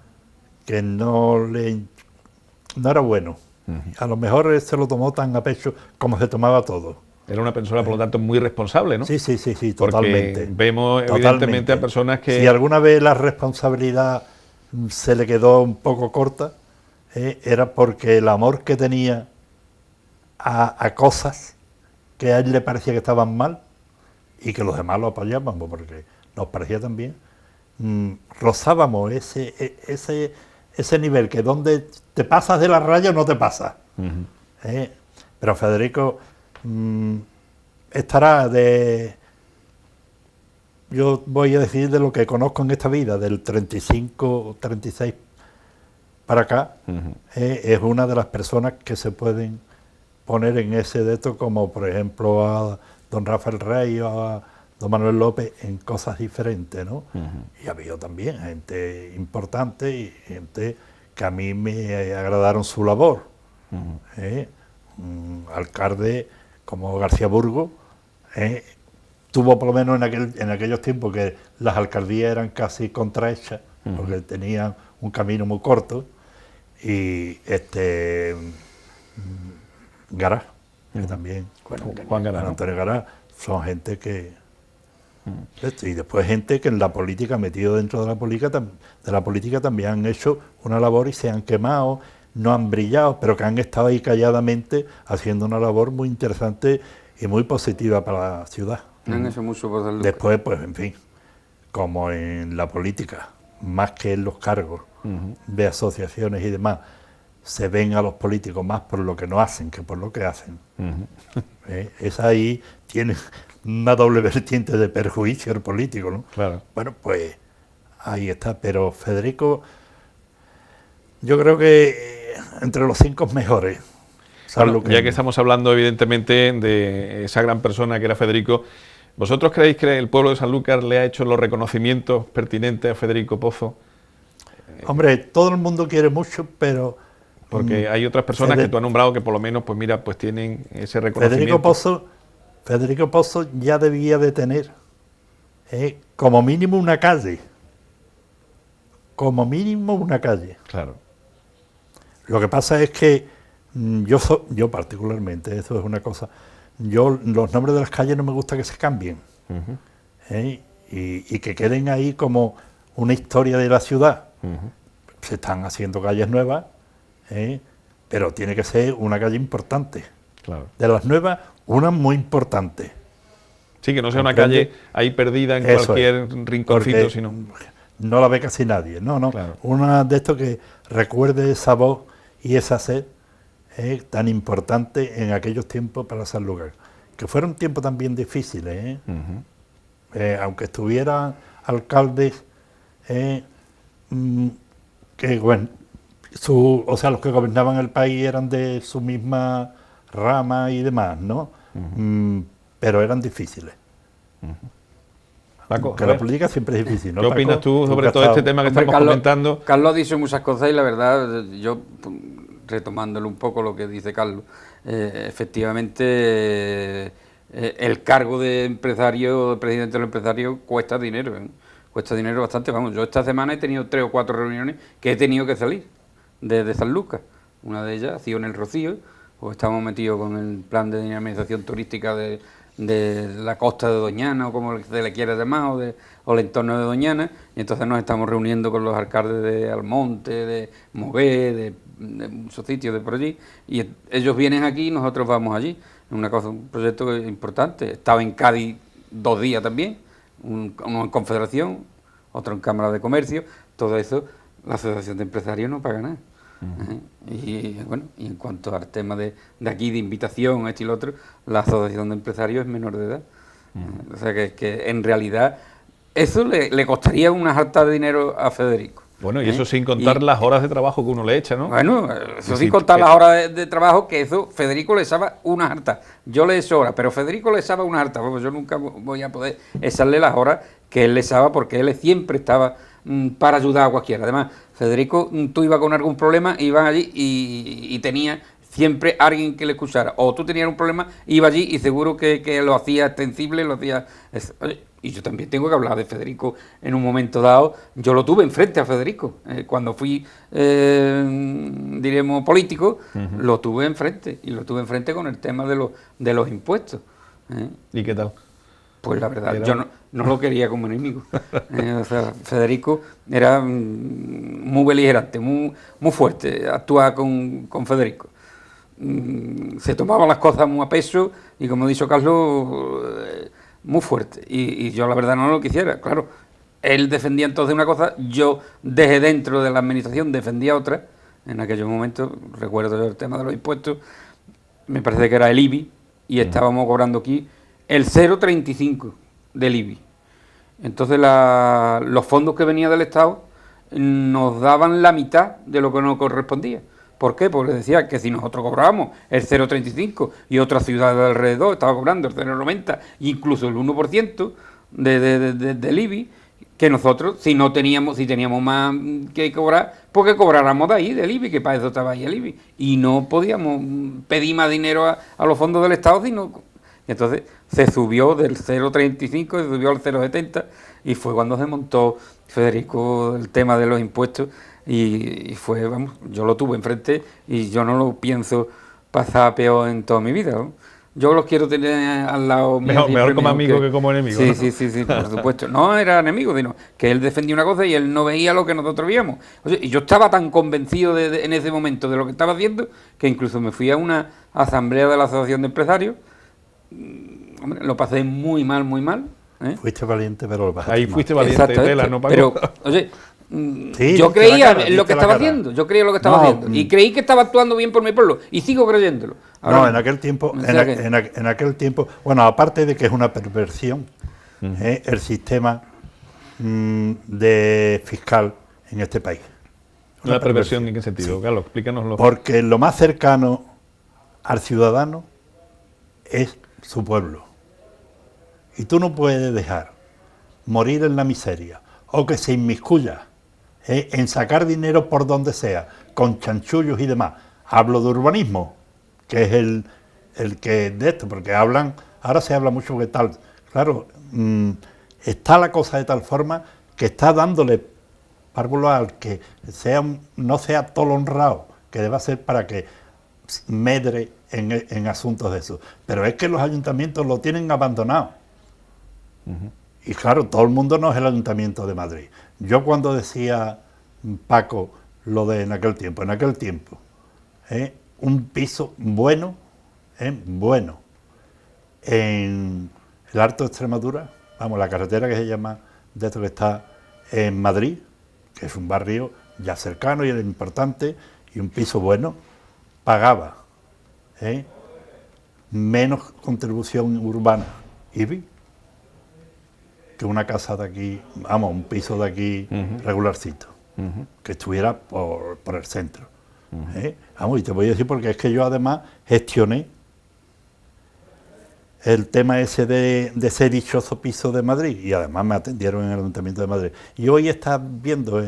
que no era bueno. A lo mejor él se lo tomó tan a pecho como se tomaba todo. Era una persona, por lo tanto, muy responsable, ¿no? Sí, totalmente. Porque vemos evidentemente a personas que... Si alguna vez la responsabilidad se le quedó un poco corta, era porque el amor que tenía a cosas que a él le parecía que estaban mal y que los demás lo apoyaban, porque nos parecía también, rozábamos ese nivel que donde te pasas de la raya no te pasa. Pero Federico estará yo voy a decir de lo que conozco en esta vida, del 35, 36 para acá, es una de las personas que se pueden poner en ese dedo, como por ejemplo a don Rafael Rey o a don Manuel López, en cosas diferentes, ¿no? Y ha habido también gente importante y gente que a mí me agradaron su labor. Un alcalde como García Burgos tuvo, por lo menos en aquellos tiempos, que las alcaldías eran casi contrahechas, porque tenían un camino muy corto, y Gará, que también, Juan Gará, Antonio Gará, son gente que... Y después gente que en la política, metido dentro de la política también han hecho una labor y se han quemado, no han brillado, pero que han estado ahí calladamente haciendo una labor muy interesante y muy positiva para la ciudad. Han hecho mucho por San Lucas. Después, pues en fin, como en la política, más que en los cargos de asociaciones y demás, se ven a los políticos más por lo que no hacen que por lo que hacen. Esa ahí tiene una doble vertiente de perjuicio el político, ¿no? Claro. Bueno, pues ahí está. Pero Federico, yo creo que entre los 5 mejores. Bueno, ya que estamos hablando evidentemente de esa gran persona que era Federico, ¿vosotros creéis que el pueblo de Sanlúcar le ha hecho los reconocimientos pertinentes a Federico Pozo? Hombre, todo el mundo quiere mucho, pero... Porque hay otras personas que tú has nombrado que por lo menos, pues mira, pues tienen ese reconocimiento. Federico Pozo ya debía de tener como mínimo una calle. Como mínimo una calle. Claro. Lo que pasa es que yo particularmente, eso es una cosa, los nombres de las calles no me gusta que se cambien. Y que queden ahí como una historia de la ciudad. Se están haciendo calles nuevas, pero tiene que ser una calle importante. Claro. De las nuevas, una muy importante. Sí, que no sea una calle ahí perdida en cualquier rinconcito, sino... No la ve casi nadie, no. Claro. Una de estos que recuerde esa voz y esa sed tan importante en aquellos tiempos para Sanlúcar, que fueron tiempos también difíciles, aunque estuvieran alcaldes que, bueno, o sea, los que gobernaban el país eran de su misma rama y demás, ¿no? Pero eran difíciles. Paco, que la política siempre es difícil, ¿no? ¿Qué opinas tú sobre todo este tema que estamos comentando? Carlos ha dicho muchas cosas y la verdad, yo retomándolo un poco lo que dice Carlos, efectivamente el cargo de empresario, de presidente de los empresarios, cuesta dinero, cuesta dinero bastante. Vamos, yo esta semana he tenido 3 o 4 reuniones que he tenido que salir de Sanlúcar. Una de ellas ha sido en el Rocío, pues estamos metidos con el plan de dinamización turística de la costa de Doñana, o como se le quiera llamar, o el entorno de Doñana, y entonces nos estamos reuniendo con los alcaldes de Almonte, de Mogué, de muchos sitios de por allí, y ellos vienen aquí y nosotros vamos allí. Un proyecto importante. Estaba en Cádiz 2 días también, uno en Confederación, otro en Cámara de Comercio. Todo eso la Asociación de Empresarios no paga nada. Y bueno, y en cuanto al tema de aquí, de invitación, esto y lo otro, la Asociación de Empresarios es menor de edad. O sea que en realidad eso le costaría una jarta de dinero a Federico. Bueno, y eso sin contar las horas de trabajo que uno le echa, ¿no? Bueno, eso sin contar las horas de trabajo, que eso Federico le echaba una jarta. Yo le echo horas, pero Federico le echaba una jarta. Bueno, yo nunca voy a poder echarle las horas que él le echaba, porque él siempre estaba para ayudar a cualquiera. Además, Federico, tú ibas con algún problema, ibas allí y tenía siempre alguien que le escuchara. O tú tenías un problema, iba allí y seguro que lo hacía extensible, lo hacía... Oye, y yo también tengo que hablar de Federico en un momento dado. Yo lo tuve enfrente a Federico. Cuando fui, diremos, político, lo tuve enfrente. Y lo tuve enfrente con el tema de los impuestos. ¿Y qué tal? Pues la verdad, yo no lo quería como enemigo. O sea, Federico era muy beligerante, muy fuerte, actuaba con Federico. Se tomaba las cosas muy a peso y, como ha dicho Carlos, muy fuerte. Y yo la verdad no lo quisiera, claro. Él defendía entonces una cosa, yo desde dentro de la administración defendía otra. En aquellos momentos, recuerdo yo el tema de los impuestos, me parece que era el IBI, y estábamos cobrando aquí el 0,35 del IBI. Entonces los fondos que venían del Estado nos daban la mitad de lo que nos correspondía. ¿Por qué? Porque decía que si nosotros cobrábamos el 0,35 y otras ciudades de alrededor estaban cobrando el 0,90, incluso el 1% del IBI, que nosotros, si teníamos más que cobrar, pues que cobráramos de ahí, del IBI, que para eso estaba ahí el IBI. Y no podíamos pedir más dinero a los fondos del Estado, sino... Entonces se subió del 0,35, se subió al 0,70, y fue cuando se montó Federico el tema de los impuestos, y fue, vamos, yo lo tuve enfrente y yo no lo pienso pasar peor en toda mi vida, ¿no? Yo los quiero tener al lado mío. Mejor como amigo que como enemigo. Sí, ¿no? sí, por supuesto. No era enemigo, sino que él defendía una cosa y él no veía lo que nosotros veíamos. O sea, y yo estaba tan convencido en ese momento de lo que estaba haciendo, que incluso me fui a una asamblea de la Asociación de Empresarios. Hombre, lo pasé muy mal, muy mal. Fuiste valiente, pero lo pasaste ahí mal. fuiste valiente, tela, ¿no, Paco? Pero, oye, sí, yo creía cara, en lo que estaba haciendo, yo creía lo que estaba haciendo, y creí que estaba actuando bien por mi pueblo, y sigo creyéndolo. Ahora, no, en aquel tiempo, en aquel tiempo, bueno, aparte de que es una perversión, el sistema de fiscal en este país. ¿Una perversión en qué sentido? Sí. Carlos, explícanoslo. Porque lo más cercano al ciudadano es su pueblo. Y tú no puedes dejar morir en la miseria o que se inmiscuya en sacar dinero por donde sea, con chanchullos y demás. Hablo de urbanismo, que es el que de esto, porque ahora se habla mucho de tal. Claro, está la cosa de tal forma que está dándole párvulo al que no sea todo honrado, que deba ser para que medre en asuntos de eso. Pero es que los ayuntamientos lo tienen abandonado. Y claro, todo el mundo no es el Ayuntamiento de Madrid. Yo cuando decía, Paco, lo de en aquel tiempo, un piso bueno, en el Alto de Extremadura, vamos, la carretera que se llama, de esto que está en Madrid, que es un barrio ya cercano y era importante, y un piso bueno, pagaba menos contribución urbana, IBI, que una casa de aquí, vamos, un piso de aquí regularcito, que estuviera por el centro. Vamos, y te voy a decir porque es que yo además gestioné el tema ese de ese dichoso piso de Madrid, y además me atendieron en el Ayuntamiento de Madrid. Y hoy estás viendo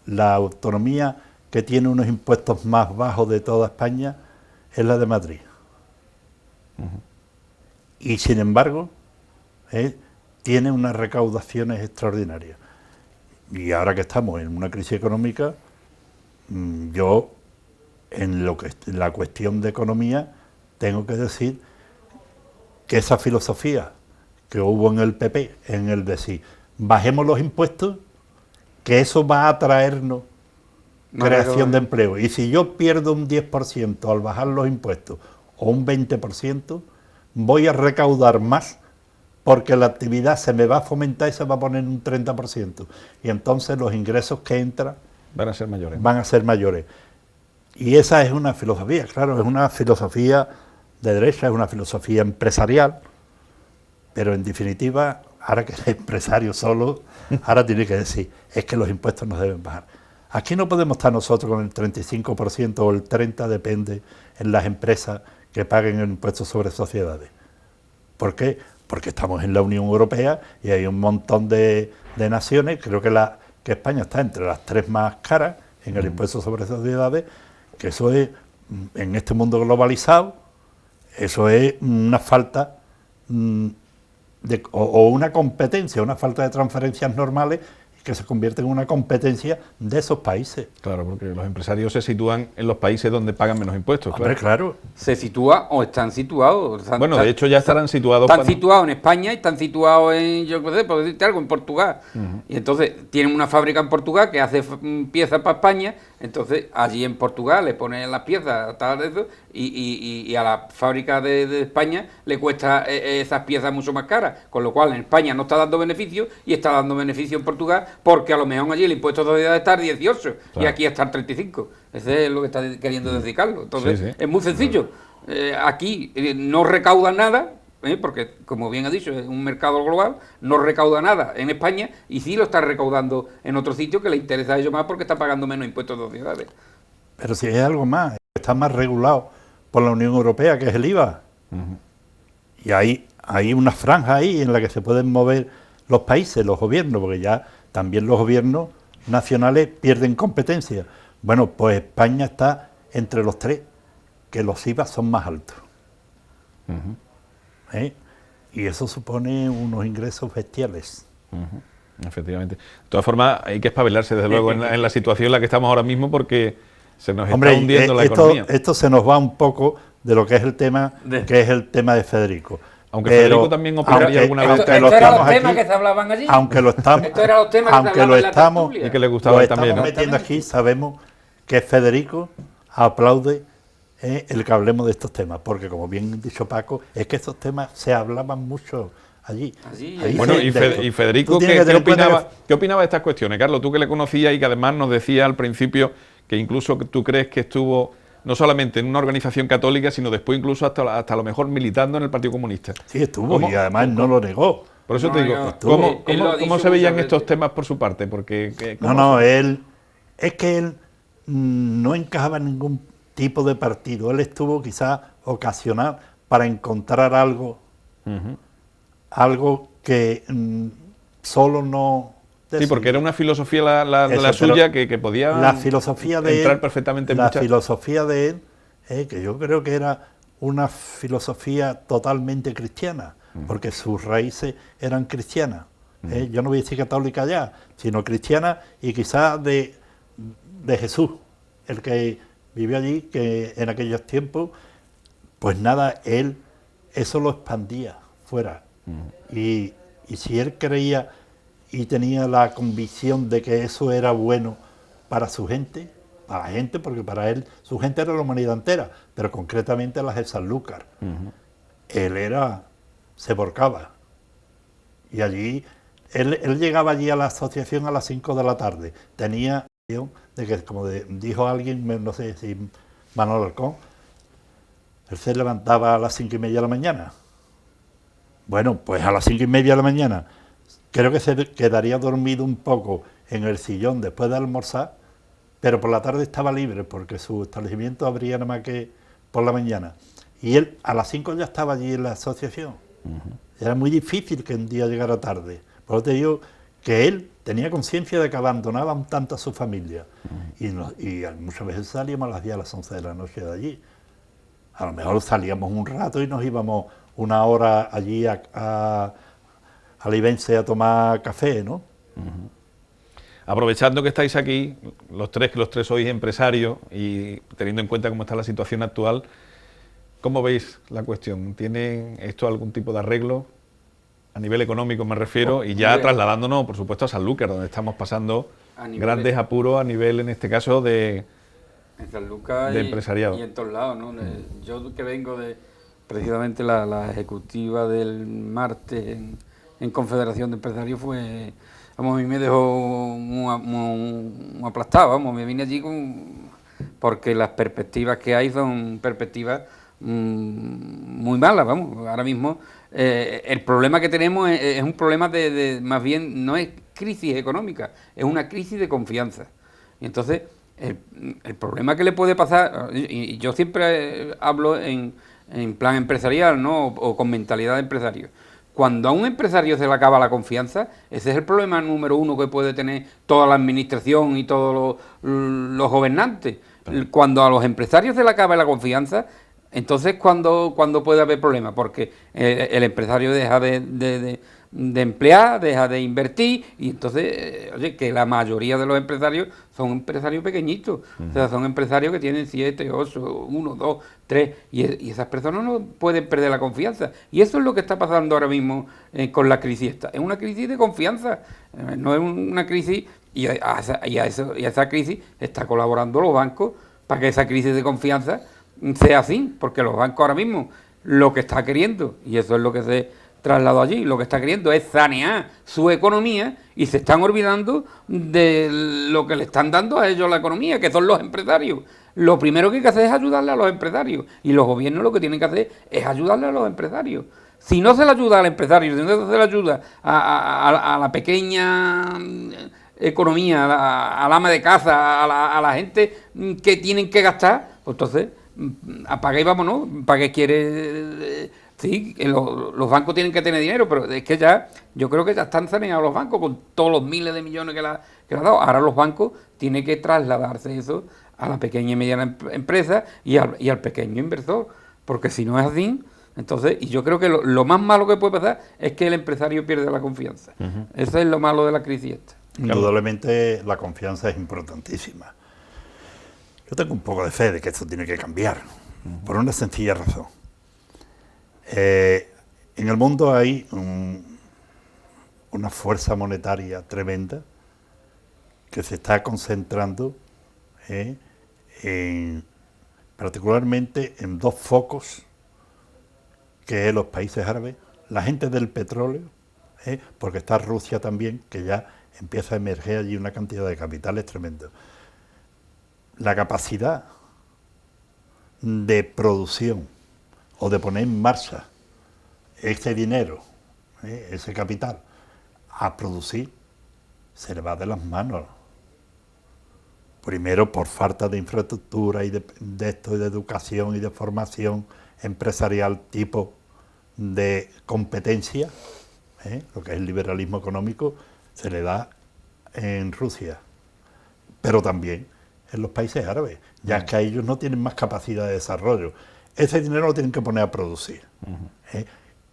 la autonomía que tiene unos impuestos más bajos de toda España, es la de Madrid. Y sin embargo, tiene unas recaudaciones extraordinarias. Y ahora que estamos en una crisis económica, yo, en la cuestión de economía, tengo que decir que esa filosofía que hubo en el PP, en el decir, bajemos los impuestos, que eso va a traernos creación de empleo. Y si yo pierdo un 10% al bajar los impuestos, o un 20%, voy a recaudar más, porque la actividad se me va a fomentar y se va a poner un 30%. Y entonces los ingresos que entran van a ser mayores. Van a ser mayores. Y esa es una filosofía, claro, es una filosofía de derecha, es una filosofía empresarial, pero en definitiva, ahora que es empresario solo, ahora tiene que decir, es que los impuestos nos deben bajar. Aquí no podemos estar nosotros con el 35% o el 30%, depende, en las empresas que paguen el impuesto sobre sociedades. ¿Por qué? Porque estamos en la Unión Europea y hay un montón de naciones, creo que España está entre las 3 más caras en el impuesto sobre sociedades, que eso es, en este mundo globalizado, eso es una falta o una competencia, una falta de transferencias normales que se convierte en una competencia de esos países. Claro, porque los empresarios se sitúan en los países donde pagan menos impuestos. Hombre, claro. Se sitúa o están situados. Bueno, de hecho ya estarán situados. Están situados en España y están situados en, yo qué sé, por decirte algo, en Portugal. Y entonces tienen una fábrica en Portugal que hace piezas para España, entonces allí en Portugal le ponen las piezas tal de eso, y a la fábrica de España le cuesta esas piezas mucho más caras, con lo cual en España no está dando beneficio y está dando beneficio en Portugal, porque a lo mejor allí el impuesto de sociedad está al 18 claro, y aquí está al 35. Ese es lo que está queriendo decir Carlos. Entonces es muy sencillo. Aquí no recaudan nada, porque como bien ha dicho es un mercado global, no recauda nada en España y sí lo está recaudando en otro sitio que le interesa a ellos más porque está pagando menos impuestos de sociedades. Pero si hay algo más, está más regulado por la Unión Europea, que es el IVA. Y hay una franja ahí en la que se pueden mover los países, los gobiernos, porque ya también los gobiernos nacionales pierden competencia. Bueno, pues España está entre los 3, que los IVA son más altos. Y eso supone unos ingresos bestiales. Efectivamente. De todas formas, hay que espabilarse, desde luego, en la situación en la que estamos ahora mismo, porque se nos está hundiendo la economía. Esto se nos va un poco de lo que es el tema, de Federico. Aunque Federico también opinaría alguna vez. ¿Estos eran los temas que se hablaban allí? Aunque lo estamos, estos eran los temas que se hablaban en la tertulia. Y que le gustaba también, ¿no? Metiendo aquí, sabemos que Federico aplaude el que hablemos de estos temas, porque como bien ha dicho Paco, es que estos temas se hablaban mucho allí. Bueno, y Federico, ¿qué opinaba de estas cuestiones? Carlos, tú que le conocías y que además nos decía al principio que incluso tú crees que estuvo no solamente en una organización católica, sino después incluso hasta lo mejor militando en el Partido Comunista. Sí, estuvo, y además no lo negó. Por eso te digo, ¿cómo se veían estos temas por su parte? Porque es que él no encajaba en ningún tipo de partido. Él estuvo quizás ocasional para encontrar algo, algo que solo no... Sí, porque era una filosofía la suya que podía entrar perfectamente en la filosofía de él, que yo creo que era una filosofía totalmente cristiana, porque sus raíces eran cristianas. Yo no voy a decir católica ya, sino cristiana, y quizás de Jesús, el que vivió allí, que en aquellos tiempos, pues nada, él eso lo expandía fuera. Y si él creía y tenía la convicción de que eso era bueno para su gente, porque para él su gente era la humanidad entera, pero concretamente las de Sanlúcar. Él se volcaba. Y allí, él llegaba allí a la asociación a las 5 de la tarde. Tenía de que, como dijo alguien, no sé si Manuel Alcón, Él se levantaba a las 5:30 de la mañana. Bueno, pues a las 5:30 de la mañana creo que se quedaría dormido un poco en el sillón después de almorzar, pero por la tarde estaba libre porque su establecimiento abría nada más que por la mañana. Y él a las 5 ya estaba allí en la asociación. Era muy difícil que un día llegara tarde. Por eso te digo que él tenía conciencia de que abandonaban tanto a su familia. Y muchas veces salíamos a las 10, a las 11 de la noche de allí. A lo mejor salíamos un rato y nos íbamos una hora allí a Libense a tomar café, ¿no? Aprovechando que estáis aquí, los tres sois empresarios y teniendo en cuenta cómo está la situación actual, ¿cómo veis la cuestión? ¿Tiene esto algún tipo de arreglo? A nivel económico me refiero, y ya trasladándonos, por supuesto, a Sanlúcar, donde estamos pasando grandes apuros a nivel, en este caso, de Sanlúcar empresariado. Y en todos lados, ¿no? Yo que vengo de precisamente la ejecutiva del martes en Confederación de Empresarios fue, vamos, a mí me dejó muy aplastado, vamos, me vine allí porque las perspectivas que hay son perspectivas muy malas, vamos, ahora mismo el problema que tenemos es un problema de más bien, no es crisis económica, es una crisis de confianza. Y entonces, el problema que le puede pasar, y yo siempre hablo en plan empresarial, ¿no? O con mentalidad de empresario. Cuando a un empresario se le acaba la confianza, ese es el problema número uno que puede tener toda la administración y todos los gobernantes. Cuando a los empresarios se le acaba la confianza, entonces cuando puede haber problemas, porque el empresario deja de emplear, deja de invertir, y entonces, oye, que la mayoría de los empresarios son empresarios pequeñitos, o sea, son empresarios que tienen 7, 8, 1, 2, 3, y esas personas no pueden perder la confianza, y eso es lo que está pasando ahora mismo con la crisis esta, es una crisis de confianza, no es una crisis, y a esa crisis está colaborando los bancos para que esa crisis de confianza sea así, porque los bancos ahora mismo lo que está queriendo, y eso es lo que se trasladó allí, lo que está queriendo es sanear su economía y se están olvidando de lo que le están dando a ellos la economía, que son los empresarios. Lo primero que hay que hacer es ayudarle a los empresarios, y los gobiernos lo que tienen que hacer es ayudarle a los empresarios. Si no se le ayuda al empresario, si no se le ayuda a la pequeña economía, al ama de casa, a la gente que tienen que gastar, pues entonces apaga y vámonos. ¿Para qué quiere? Sí, los bancos tienen que tener dinero, pero es que ya, yo creo que ya están saneados los bancos con todos los miles de millones que le ha dado. Ahora los bancos tienen que trasladarse eso a la pequeña y mediana empresa y al pequeño inversor, porque si no es así, entonces, y yo creo que lo más malo que puede pasar es que el empresario pierda la confianza. Eso es lo malo de la crisis esta. Indudablemente la confianza es importantísima. Yo tengo un poco de fe de que esto tiene que cambiar, por una sencilla razón. En el mundo hay una fuerza monetaria tremenda que se está concentrando particularmente en dos focos, que es los países árabes, la gente del petróleo, porque está Rusia también, que ya empieza a emerger allí una cantidad de capitales tremendos. La capacidad de producción o de poner en marcha ese dinero, ese capital, a producir, se le va de las manos. Primero por falta de infraestructura y de educación y de formación empresarial, tipo de competencia, lo que es el liberalismo económico, se le da en Rusia, pero también en los países árabes, ya que ellos no tienen más capacidad de desarrollo. Ese dinero lo tienen que poner a producir.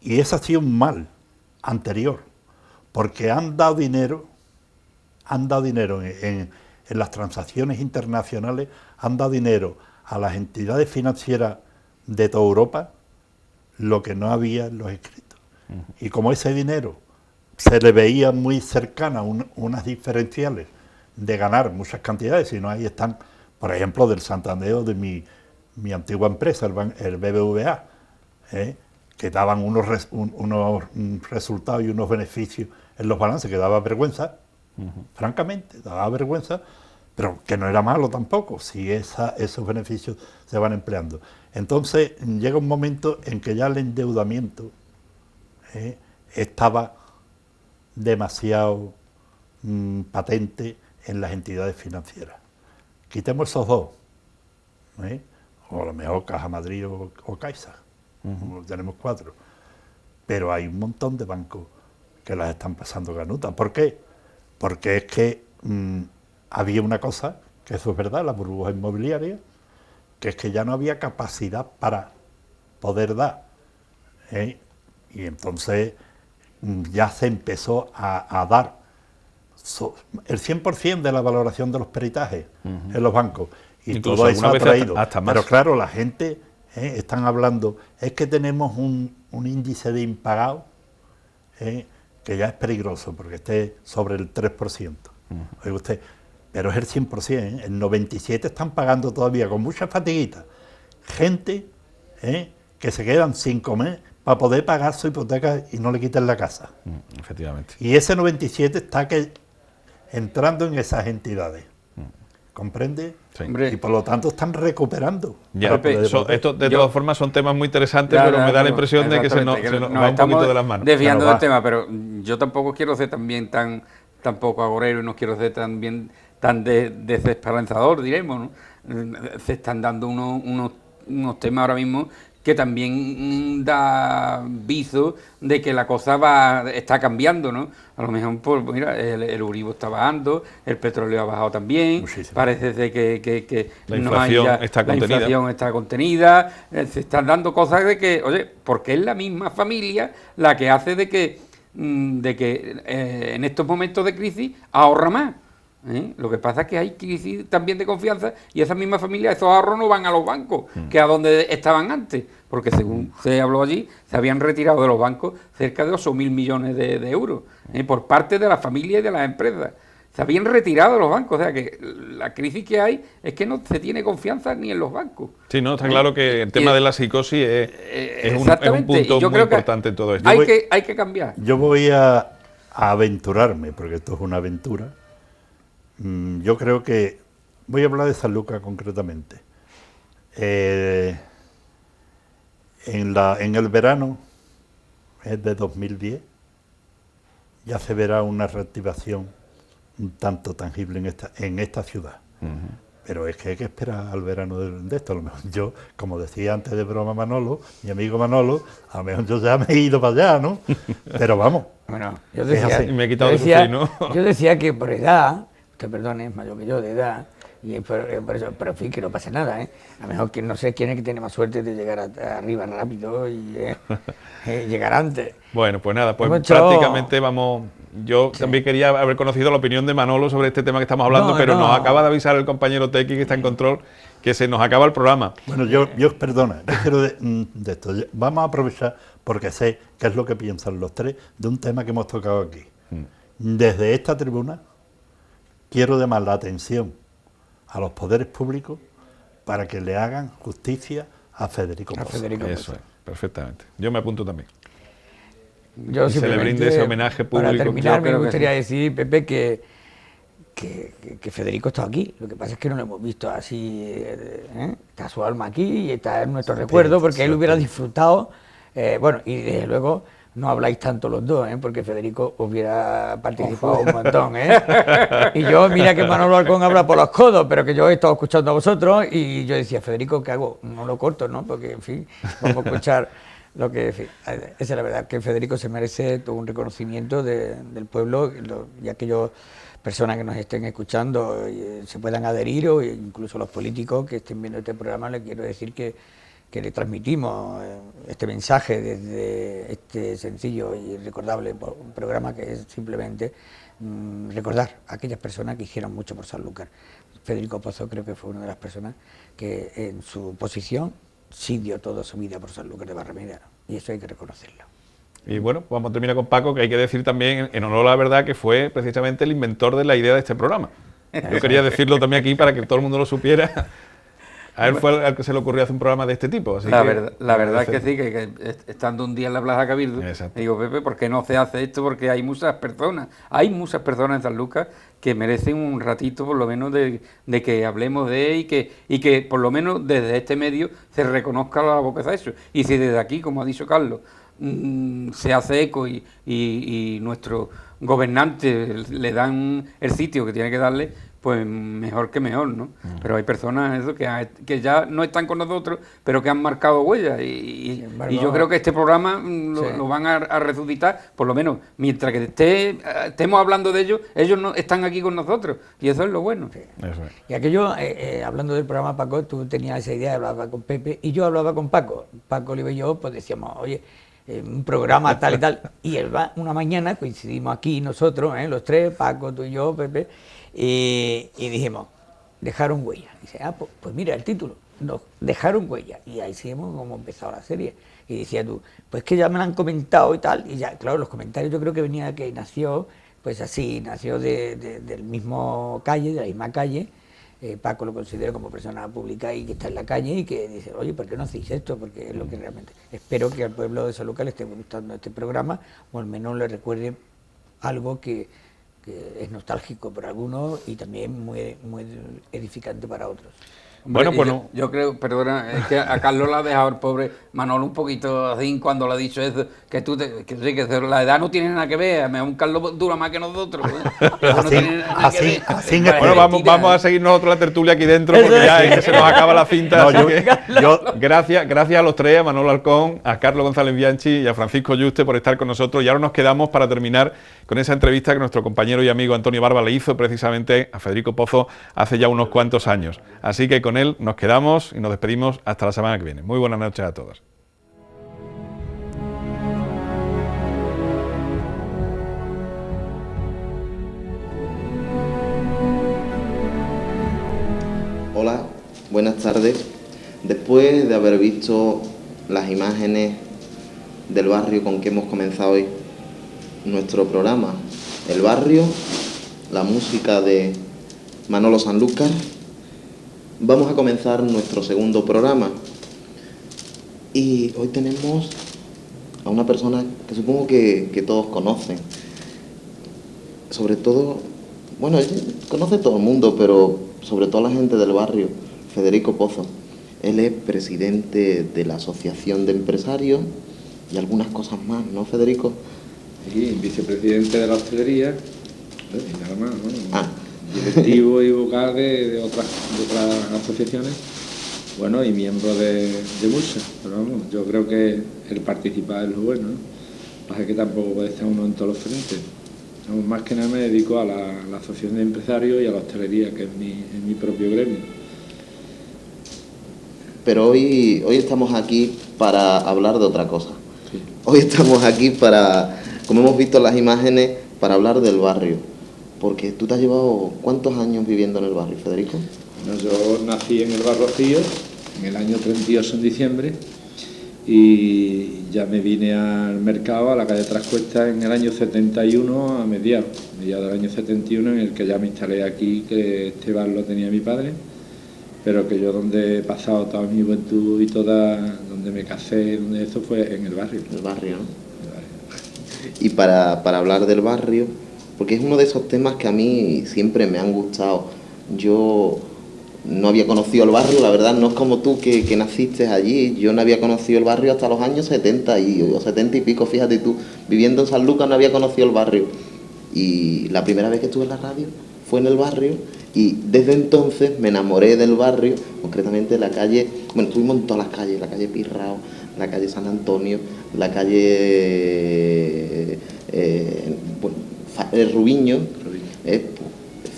Y ese ha sido un mal anterior, porque han dado dinero en las transacciones internacionales, han dado dinero a las entidades financieras de toda Europa, lo que no había en los escritos. Y como ese dinero se le veía muy cercana unas diferenciales de ganar muchas cantidades, si no ahí están, por ejemplo, del Santander o de mi antigua empresa, el BBVA, que daban unos resultados y unos beneficios en los balances que daba vergüenza, francamente, daba vergüenza, pero que no era malo tampoco, si esos beneficios se van empleando. Entonces llega un momento en que ya el endeudamiento estaba demasiado patente en las entidades financieras. Quitemos esos dos, o a lo mejor Caja Madrid o Caixa, tenemos 4, pero hay un montón de bancos que las están pasando canutas. ¿Por qué? Porque es que había una cosa, que eso es verdad, la burbuja inmobiliaria, que es que ya no había capacidad para poder dar, y entonces ya se empezó a dar el 100% de la valoración de los peritajes en los bancos, y incluso todo eso ha traído. Hasta más. Pero claro, la gente están hablando, es que tenemos un índice de impagados que ya es peligroso, porque esté sobre el 3%. Oiga usted, pero es el 100%, el 97% están pagando todavía con mucha fatiguita. Gente que se quedan sin comer para poder pagar su hipoteca y no le quiten la casa. Efectivamente. Y ese 97% está entrando en esas entidades. ¿Comprende? Sí. Y por lo tanto están recuperando. Ya, esto de todas formas son temas muy interesantes, pero me da la impresión de que se nos va un poquito de las manos. Desviando del tema, pero yo tampoco quiero ser también tampoco agorero y no quiero ser también tan desesperanzador, diremos, ¿no? Se están dando unos temas ahora mismo que también da viso de que la cosa está cambiando, ¿no? A lo mejor, pues mira, el Euribor está bajando, el petróleo ha bajado también, muchísimo. Parece de que la inflación está contenida, se están dando cosas de que, oye, porque es la misma familia la que hace de que en estos momentos de crisis ahorra más. Lo que pasa es que hay crisis también de confianza y esa misma familia, esos ahorros no van a los bancos, que a donde estaban antes, porque según se habló allí, se habían retirado de los bancos cerca de 8.000 millones de euros por parte de la familia y de las empresas. Se habían retirado de los bancos, o sea que la crisis que hay es que no se tiene confianza ni en los bancos. Sí, no, está claro que el tema de la psicosis es un punto muy importante en todo esto. Hay que cambiar. Yo voy a aventurarme, porque esto es una aventura. Yo creo que voy a hablar de San Lucas concretamente. En el verano de 2010 ya se verá una reactivación un tanto tangible en esta ciudad. Pero es que hay que esperar al verano de esto. A lo mejor yo, como decía antes de broma Manolo, mi amigo Manolo, a lo mejor yo ya me he ido para allá, ¿no? Pero vamos. Bueno, yo decía, me he quitado el sufrir, ¿no? Yo decía que por edad, usted perdone, es mayor que yo de edad, y por eso, pero en fin, que no pasa nada, A lo mejor que no sé quién es que tiene más suerte de llegar arriba rápido y llegar antes. Bueno, pues nada, pues prácticamente vamos. Yo también quería haber conocido la opinión de Manolo sobre este tema que estamos hablando, pero nos acaba de avisar el compañero Tequi, que está en control, que se nos acaba el programa. Bueno, yo perdona, yo quiero de esto. Vamos a aprovechar, porque sé qué es lo que piensan los tres, de un tema que hemos tocado aquí. Desde esta tribuna quiero llamar la atención a los poderes públicos para que le hagan justicia a Federico Pozo. Eso es, perfectamente. Yo me apunto también. Yo se le brinde ese homenaje público. Para terminar, me gustaría decir, Pepe, que Federico está aquí. Lo que pasa es que no lo hemos visto así. Está su alma aquí y está en nuestro recuerdo, porque él hubiera disfrutado. Bueno, y desde luego no habláis tanto los dos, porque Federico hubiera participado un montón. Y yo, mira que Manolo Alcón habla por los codos, pero que yo he estado escuchando a vosotros y yo decía, Federico, ¿qué hago? No lo corto, ¿no? Porque, en fin, vamos a escuchar lo que... En fin, esa es la verdad, que Federico se merece todo un reconocimiento del pueblo y aquellas personas que nos estén escuchando se puedan adherir, o incluso los políticos que estén viendo este programa, les quiero decir que le transmitimos este mensaje desde este sencillo y recordable programa, que es simplemente recordar a aquellas personas que hicieron mucho por Sanlúcar. Federico Pozo creo que fue una de las personas que en su posición sí dio toda su vida por Sanlúcar de Barrameda, y eso hay que reconocerlo. Y bueno, vamos a terminar con Paco, que hay que decir también, en honor a la verdad, que fue precisamente el inventor de la idea de este programa. Yo quería decirlo también aquí para que todo el mundo lo supiera. A él fue al que se le ocurrió hacer un programa de este tipo. Así la verdad es que sí, que estando un día en la Plaza Cabildo, digo, Pepe, ¿por qué no se hace esto? Porque hay muchas personas en Sanlúcar que merecen un ratito por lo menos de que hablemos de él y que por lo menos desde este medio se reconozca la labor que se ha hecho. Y si desde aquí, como ha dicho Carlos, se hace eco y nuestros gobernantes le dan el sitio que tiene que darle, pues mejor que mejor, ¿no? Pero hay personas que ya no están con nosotros, pero que han marcado huellas y yo creo que este programa lo van a resucitar, por lo menos mientras que estemos hablando de ellos no están aquí con nosotros y eso es lo bueno. Sí. Y aquello, hablando del programa, Paco, tú tenías esa idea, hablaba con Pepe y yo hablaba con Paco. Paco, Oliva y yo, pues decíamos, oye, un programa tal y tal. Y una mañana coincidimos aquí nosotros, los tres, Paco, tú y yo, Pepe, y dijimos, dejaron huella. Dice, pues mira el título, nos dejaron huella. Y ahí sí hemos como empezado la serie. Y decía tú, pues que ya me lo han comentado y tal. Y ya, claro, los comentarios yo creo que venía que nació, pues así, nació del mismo calle, de la misma calle. Paco lo considero como persona pública y que está en la calle y que dice, oye, ¿por qué no hacéis esto? Porque es lo que realmente... Espero que al pueblo de Sanlúcar le esté gustando este programa o al menos le recuerde algo que es nostálgico para algunos y también muy, muy edificante para otros. Bueno, pues yo creo, perdona, es que a Carlos la ha dejado el pobre Manolo un poquito así cuando le ha dicho eso, que la edad no tiene nada que ver, un Carlos dura más que nosotros. Bueno, vamos a seguir nosotros la tertulia aquí dentro porque ya es que se nos acaba la cinta. Gracias a los tres, a Manolo Alcón, a Carlos González Bianchi y a Francisco Yuste por estar con nosotros. Y ahora nos quedamos para terminar con esa entrevista que nuestro compañero y amigo Antonio Barba le hizo precisamente a Federico Pozo hace ya unos cuantos años. Así que con él nos quedamos y nos despedimos hasta la semana que viene. Muy buenas noches a todos. Hola, buenas tardes. Después de haber visto las imágenes del barrio con que hemos comenzado hoy nuestro programa, el barrio, la música de Manolo Sanlúcar, vamos a comenzar nuestro segundo programa. Y hoy tenemos a una persona que supongo que todos conocen. Sobre todo, bueno, conoce todo el mundo, pero sobre todo la gente del barrio, Federico Pozo. Él es presidente de la Asociación de Empresarios y algunas cosas más, ¿no, Federico? Sí, vicepresidente de la hostelería, y nada más, ¿no? Directivo y vocal de otras asociaciones, bueno, y miembro de muchas, pero vamos, yo creo que el participar es lo bueno, ¿no? Pasa que tampoco puede estar uno en todos los frentes. Más que nada me dedico a la asociación de empresarios y a la hostelería, que es mi propio gremio. Pero hoy estamos aquí para hablar de otra cosa. Sí. Hoy estamos aquí para, como hemos visto en las imágenes, para hablar del barrio. Porque tú te has llevado ¿cuántos años viviendo en el barrio, Federico? Bueno, yo nací en el Bar Rocío en el año 38 en diciembre y ya me vine al mercado, a la calle Trascuesta, en el año 71, a mediados del año 71, en el que ya me instalé aquí, que este bar lo tenía mi padre, pero que yo donde he pasado toda mi juventud y donde me casé, donde eso fue en el barrio. El barrio, ¿no? El barrio. Y para hablar del barrio, porque es uno de esos temas que a mí siempre me han gustado. Yo no había conocido el barrio, la verdad, no es como tú que naciste allí. Yo no había conocido el barrio hasta los años 70 o 70 y pico, fíjate tú, viviendo en Sanlúcar no había conocido el barrio. Y la primera vez que estuve en la radio fue en el barrio y desde entonces me enamoré del barrio, concretamente de la calle, bueno, estuvimos en todas las calles, la calle Pirrao, la calle San Antonio, la calle Rubiño,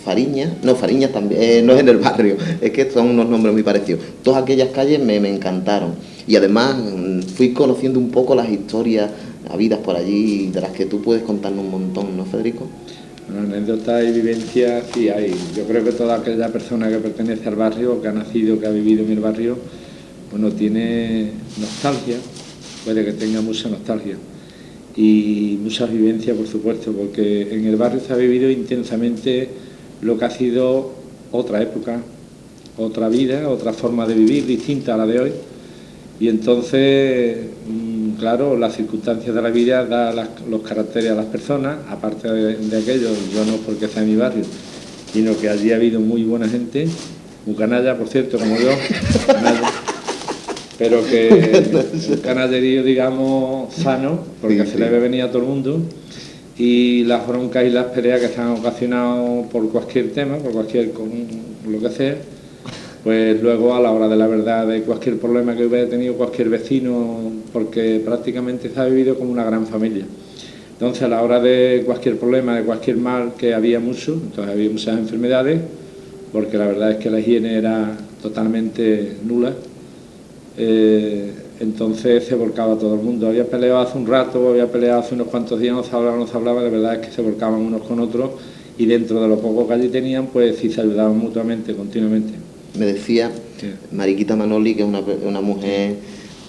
Fariña también, no es en el barrio, es que son unos nombres muy parecidos. Todas aquellas calles me encantaron y además fui conociendo un poco las historias habidas por allí, de las que tú puedes contarnos un montón, ¿no, Federico? Bueno, anécdotas y vivencias sí hay. Yo creo que toda aquella persona que pertenece al barrio, que ha nacido, que ha vivido en el barrio, bueno, tiene nostalgia, puede que tenga mucha nostalgia y muchas vivencias, por supuesto, porque en el barrio se ha vivido intensamente lo que ha sido otra época, otra vida, otra forma de vivir distinta a la de hoy. Y entonces, claro, las circunstancias de la vida dan los caracteres a las personas, aparte de aquello, yo no porque sea en mi barrio, sino que allí ha habido muy buena gente, muy canalla, por cierto, como yo, canalla, pero que un canallerío, digamos, sano, porque se le debe venir a todo el mundo, y las broncas y las peleas que se han ocasionado por cualquier tema, por cualquier lo que sea, pues luego a la hora de la verdad de cualquier problema que hubiera tenido cualquier vecino, porque prácticamente se ha vivido como una gran familia. Entonces a la hora de cualquier problema, de cualquier mal, que había mucho, entonces había muchas enfermedades, porque la verdad es que la higiene era totalmente nula, entonces se volcaba todo el mundo. Había peleado hace un rato, había peleado hace unos cuantos días, no se hablaba, la verdad es que se volcaban unos con otros y dentro de lo poco que allí tenían, pues sí se ayudaban mutuamente, continuamente. Me decía Mariquita Manoli, que es una mujer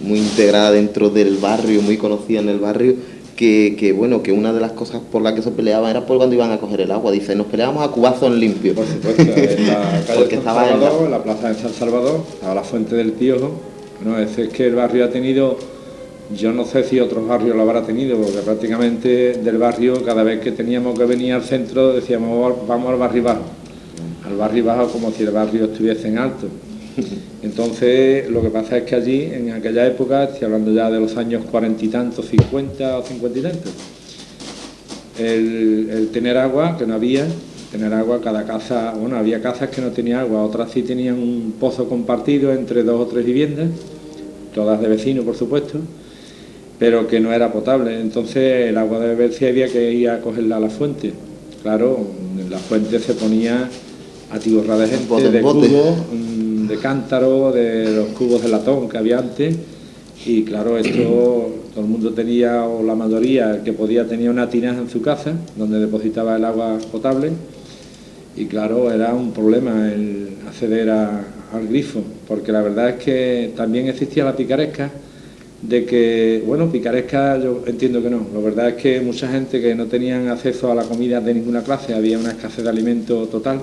muy integrada dentro del barrio, muy conocida en el barrio, que bueno, que una de las cosas por las que se peleaban era por cuando iban a coger el agua. Dice, nos peleábamos a cubazos en limpio. Por supuesto, en la calle de San Salvador, en la plaza de San Salvador, estaba la Fuente del Piojo. Bueno, es que el barrio ha tenido, yo no sé si otros barrios lo habrá tenido, porque prácticamente del barrio, cada vez que teníamos que venir al centro, decíamos, vamos al barrio bajo. Al barrio bajo como si el barrio estuviese en alto. Entonces lo que pasa es que allí, en aquella época, estoy hablando ya de los años 40 y tantos, 50 o 50 y tantos, el tener agua, que no había, tener agua, cada casa, bueno, había casas que no tenían agua, otras sí tenían un pozo compartido entre 2 o 3 viviendas, todas de vecinos por supuesto, pero que no era potable. Entonces el agua de beber sí había que ir a cogerla a la fuente. Claro, en la fuente se ponía atiborrada de gente, de cubos, de cántaro, de los cubos de latón que había antes, y claro, esto todo el mundo tenía, o la mayoría, el que podía, tenía una tinaja en su casa donde depositaba el agua potable, y claro, era un problema el acceder al grifo, porque la verdad es que también existía la picaresca, de que, bueno, picaresca yo entiendo que no, la verdad es que mucha gente que no tenían acceso a la comida de ninguna clase, había una escasez de alimento total.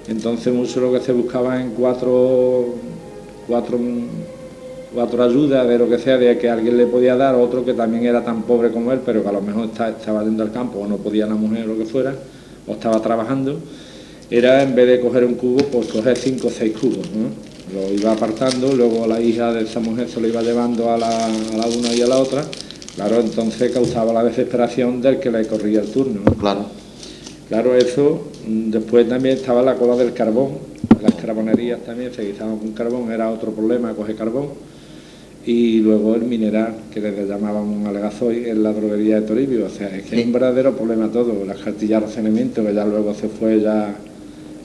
Entonces mucho lo que se buscaba en cuatro ayudas de lo que sea, de que alguien le podía dar, otro que también era tan pobre como él, pero que a lo mejor estaba yendo al campo o no podía la mujer o lo que fuera, o estaba trabajando, era en vez de coger un cubo, pues coger 5 o 6 cubos, ¿no? Lo iba apartando, luego la hija de esa mujer se lo iba llevando a la una y a la otra, claro, entonces causaba la desesperación del que le corría el turno, ¿no? Claro, eso. Después también estaba la cola del carbón, las carbonerías también se guisaban con carbón, era otro problema coger carbón, y luego el mineral, que les llamaban un alegazoy en la droguería de Toribio, o sea, es que es un verdadero problema todo, las cartillas de racionamiento, que ya luego se fue ya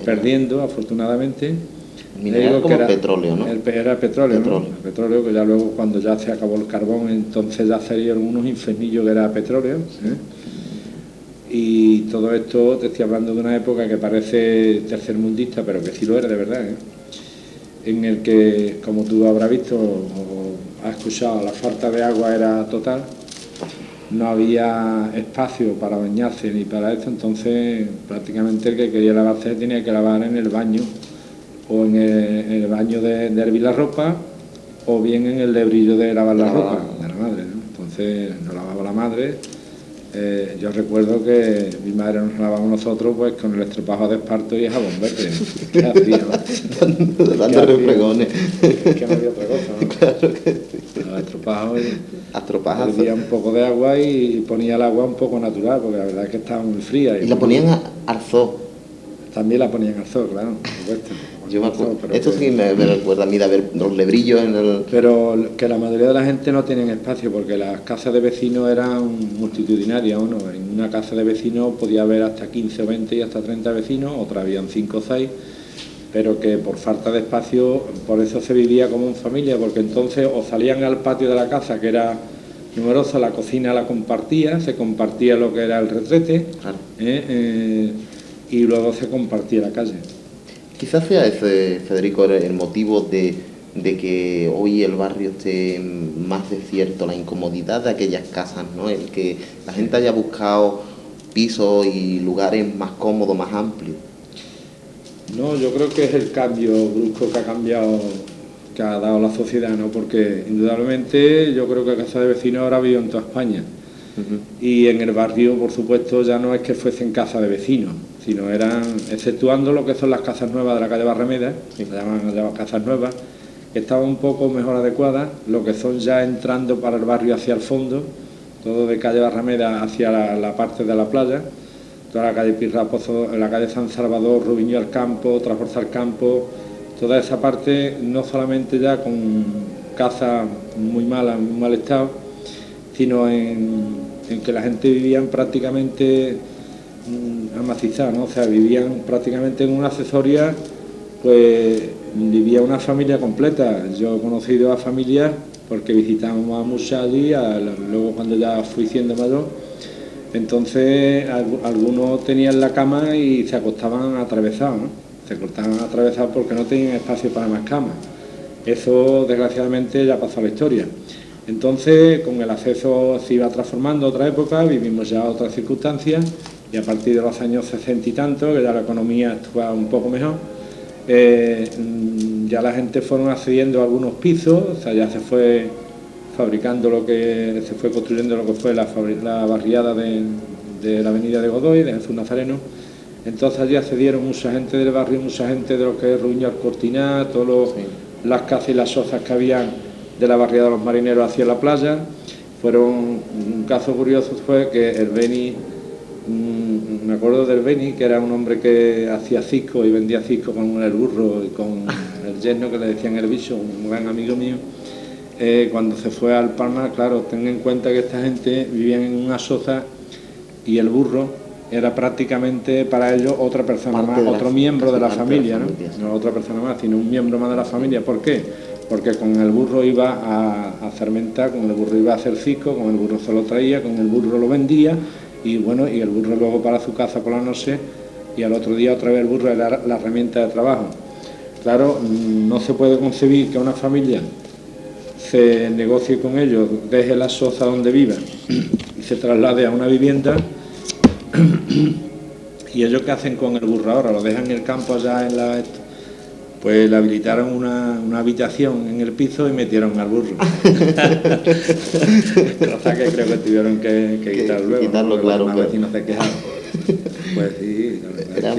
perdiendo, afortunadamente. El mineral como petróleo, ¿no? Era petróleo, ¿no? El petróleo, que ya luego cuando ya se acabó el carbón, entonces ya serían unos infernillos que era petróleo, Y todo esto, te estoy hablando de una época que parece tercermundista, pero que sí lo era de verdad, en el que, como tú habrás visto o has escuchado, la falta de agua era total, no había espacio para bañarse ni para esto, entonces prácticamente el que quería lavarse tenía que lavar en el baño, o en el baño de hervir la ropa, o bien en el de brillo de lavar la ropa de la madre, ¿no? Entonces nos lavaba la madre. Yo recuerdo que mi madre nos lavaba a nosotros pues con el estropajo de esparto y jabón verde. ¿Qué hacía? Dando refregones. Que no había otra cosa, ¿no? Claro que sí. Los estropajos y hervía un poco de agua y ponía el agua un poco natural, porque la verdad es que estaba muy fría. ¿Y la ponían al zoo? También la ponían al zoo, claro, por supuesto. Yo me acuerdo, esto sí me recuerda a mí de ver los lebrillos en el... Pero que la mayoría de la gente no tienen espacio, porque las casas de vecinos eran multitudinarias, ¿no? En una casa de vecinos podía haber hasta 15 o 20 y hasta 30 vecinos, otras habían 5 o 6, pero que por falta de espacio, por eso se vivía como en familia, porque entonces o salían al patio de la casa, que era numerosa, la cocina la compartía, se compartía lo que era el retrete, y luego se compartía la calle. Quizás sea ese, Federico, el motivo de que hoy el barrio esté más desierto, la incomodidad de aquellas casas, ¿no? El que la gente haya buscado pisos y lugares más cómodos, más amplios. No, yo creo que es el cambio brusco que ha cambiado, que ha dado la sociedad, ¿no? Porque indudablemente yo creo que casa de vecinos ahora vive en toda España. Y en el barrio, por supuesto, ya no es que fuesen casas de vecinos, sino eran, exceptuando lo que son las casas nuevas de la calle Barrameda, se llaman casas nuevas, que estaban un poco mejor adecuadas, lo que son ya entrando para el barrio hacia el fondo, todo de calle Barrameda hacia la parte de la playa, toda la calle Pirrapozo, la calle San Salvador, Rubiño al Campo, Transforza al Campo, toda esa parte, no solamente ya con casas muy malas, en muy mal estado, sino en que la gente vivía prácticamente amacizada, ¿no? O sea, vivían prácticamente en una accesoria, pues vivía una familia completa. Yo he conocido a familias porque visitábamos a muchas allí, luego cuando ya fui siendo mayor, entonces algunos tenían la cama y se acostaban atravesados, ¿no? Se acostaban atravesados porque no tenían espacio para más camas. Eso desgraciadamente ya pasó a la historia. Entonces, con el acceso se iba transformando a otra época, vivimos ya otras circunstancias, y a partir de los años 60 y tanto, que ya la economía estaba un poco mejor, ya la gente fueron accediendo a algunos pisos, o sea, ya se fue fabricando se fue construyendo lo que fue la barriada de la avenida de Godoy, de Jesús Nazareno. Entonces allí accedieron mucha gente del barrio, mucha gente de lo que es Rubiño al Cortinar, todas las casas y las sozas que habían de la barriada de los marineros hacia la playa. Un caso curioso fue que el Beni, me acuerdo del Beni, que era un hombre que hacía cisco y vendía cisco con el burro y con el yerno que le decían el bicho, un gran amigo mío. Cuando se fue al Palmar, claro, ten en cuenta que esta gente vivía en una soza y el burro era prácticamente para ellos otra persona más, otro miembro de la familia, ¿no? No otra persona más, sino un miembro más de la familia. ¿Por qué? Porque con el burro iba a fermentar, con el burro iba a hacer cisco, con el burro se lo traía, con el burro lo vendía, y bueno, y el burro luego para su casa por la noche, y al otro día otra vez el burro era la herramienta de trabajo. Claro, no se puede concebir que una familia se negocie con ellos, deje la soza donde viva y se traslade a una vivienda. ¿Y ellos qué hacen con el burro ahora? Lo dejan en el campo allá en pues le habilitaron una habitación en el piso y metieron al burro. Cosa que creo que tuvieron que quitar luego, quitarlo, ¿no? claro, Los vecinos se quejaron. Pues sí, la verdad eran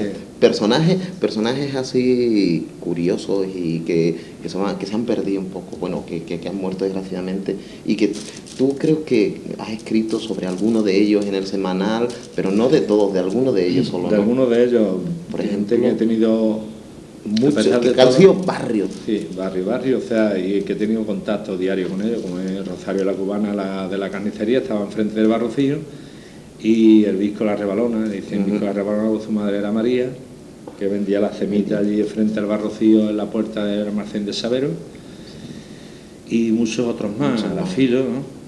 personajes así curiosos y que se han perdido un poco, bueno, que han muerto desgraciadamente, y que tú creo que has escrito sobre alguno de ellos en el semanal, pero no de todos, de alguno de ellos solo. De ¿no? alguno de ellos, por ejemplo, que he tenido muchos, que han sido barrios. Sí, barrio, o sea, y que he tenido contacto diario con ellos, como es Rosario la Cubana, la de la carnicería, estaba enfrente del Bar Rocío, y el Visco La Rebalona, dicen Visco La Rebalona, su madre era María, que vendía las semitas allí frente al Bar Rocío en la puerta del almacén de Sabero, y muchos otros más, la Filo, ¿no?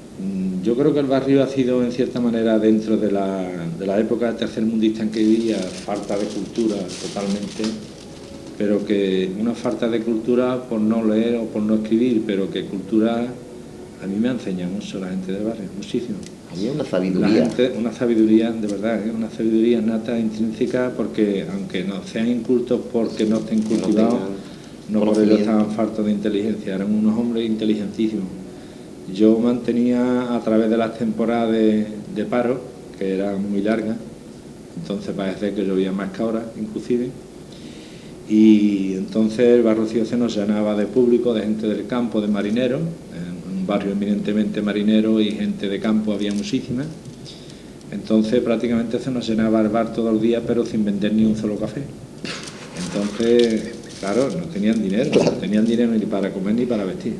Yo creo que el barrio ha sido en cierta manera, dentro de la época tercermundista en que vivía, falta de cultura totalmente, pero que una falta de cultura por no leer o por no escribir, pero que cultura a mí me ha enseñado mucho la gente del barrio, muchísimo. Había una sabiduría. Una sabiduría, de verdad, una sabiduría nata, intrínseca, porque aunque no sean incultos porque no estén cultivados, no por ello estaban faltos de inteligencia, eran unos hombres inteligentísimos. Yo mantenía a través de las temporadas de paro, que eran muy largas, entonces parece que llovía más que ahora, inclusive, y entonces el Bar Rocío se nos llenaba de público, de gente del campo, de marineros, en un barrio eminentemente marinero y gente de campo había muchísima. Entonces prácticamente se nos llenaba el bar todo el día, pero sin vender ni un solo café. Entonces, claro, no tenían dinero, no tenían dinero ni para comer ni para vestir.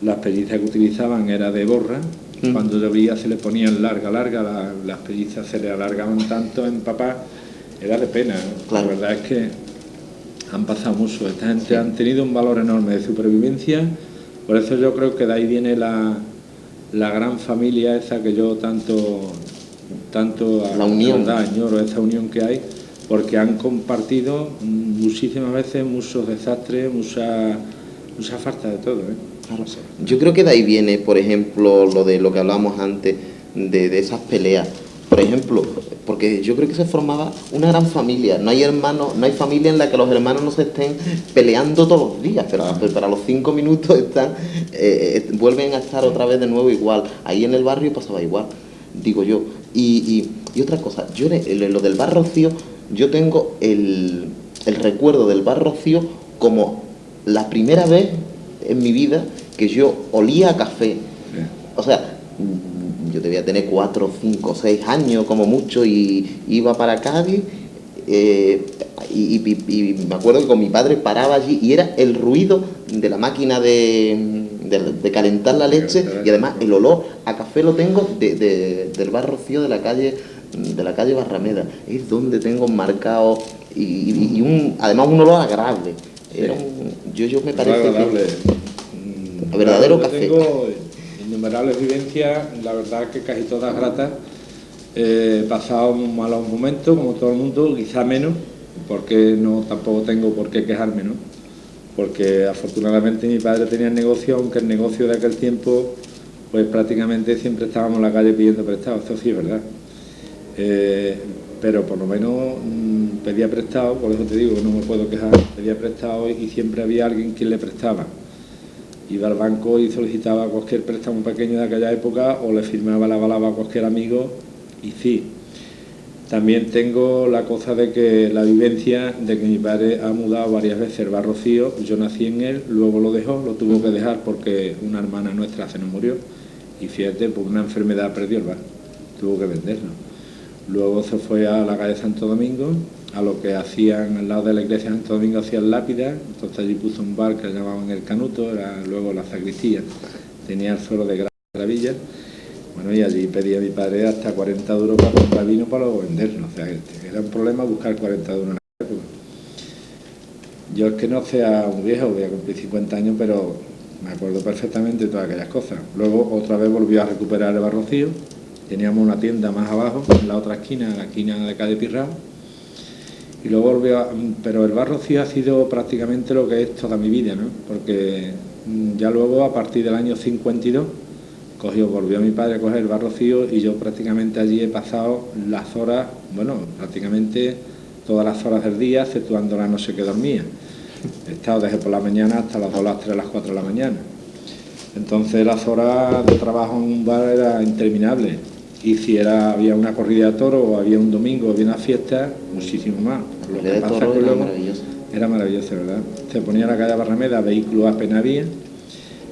Las pellizas que utilizaban era de borra, cuando llovía se les ponían larga, las pellizas se les alargaban tanto en papá, era de pena, ¿no? La verdad es que han pasado mucho, esta gente han tenido un valor enorme de supervivencia, por eso yo creo que de ahí viene la gran familia esa que yo tanto la unión. Verdad, añoro esa unión que hay, porque han compartido muchísimas veces muchos desastres, mucha falta de todo, ¿eh? Claro. Yo creo que de ahí viene, por ejemplo, lo que hablábamos antes, de esas peleas, por ejemplo, porque yo creo que se formaba una gran familia. No hay hermanos, no hay familia en la que los hermanos no se estén peleando todos los días, pero a los 5 minutos están, vuelven a estar otra vez de nuevo igual. Ahí en el barrio pasaba igual, digo yo. Y otra cosa, yo lo del Bar Rocío, yo tengo el recuerdo del Bar Rocío como la primera vez en mi vida que yo olía a café. O sea, yo debía tener 4, 5, 6 años como mucho y iba para Cádiz y me acuerdo que con mi padre paraba allí y era el ruido de la máquina de calentar la leche y además el olor a café lo tengo del Bar Rocío de la calle Barrameda. Es donde tengo marcado y además un olor agradable. Era yo me parece agradable. Que verdadero café. Tengo innumerables vivencias, la verdad que casi todas gratas. He pasado malos momentos, como todo el mundo, quizá menos, porque tampoco tengo por qué quejarme, ¿no? Porque afortunadamente mi padre tenía el negocio, aunque el negocio de aquel tiempo, pues prácticamente siempre estábamos en la calle pidiendo prestado, eso sí es verdad. Pero por lo menos pedía prestado, por eso te digo que no me puedo quejar, pedía prestado y siempre había alguien quien le prestaba. Iba al banco y solicitaba cualquier préstamo pequeño de aquella época o le firmaba la balaba a cualquier amigo y sí. También tengo la cosa de que la vivencia de que mi padre ha mudado varias veces el Bar Rocío, yo nací en él, luego lo tuvo que dejar porque una hermana nuestra se nos murió y fíjate, por una enfermedad perdió el bar, tuvo que venderlo. Luego se fue a la calle Santo Domingo, a lo que hacían al lado de la iglesia de Santo Domingo hacían lápidas, entonces allí puso un bar que llamaban El Canuto, era luego la sacristía, tenía el suelo de gravilla. Bueno, y allí pedía a mi padre hasta 40 duros para comprar vino para luego venderlo. O sea, era un problema buscar 40 duros en la época. Yo es que no sea un viejo, voy a cumplir 50 años, pero me acuerdo perfectamente de todas aquellas cosas. Luego otra vez volvió a recuperar el Bar Rocío. Teníamos una tienda más abajo, en la otra esquina, la esquina de Cádiz Pirrao. Y luego volvió pero el Bar Rocío ha sido prácticamente lo que es toda mi vida, ¿no? Porque ya luego, a partir del año 52, volvió mi padre a coger el Bar Rocío y yo prácticamente allí he pasado las horas, bueno, prácticamente todas las horas del día, exceptuando la noche que dormía. He estado desde por la mañana hasta las 2, las 3, las 4 de la mañana. Entonces las horas de trabajo en un bar eran interminables. Y si había una corrida de toros, o había un domingo, o había una fiesta, muchísimo más. Lo que pasa es que luego era maravilloso, ¿verdad? Se ponía la calle Barrameda, vehículos apenas había.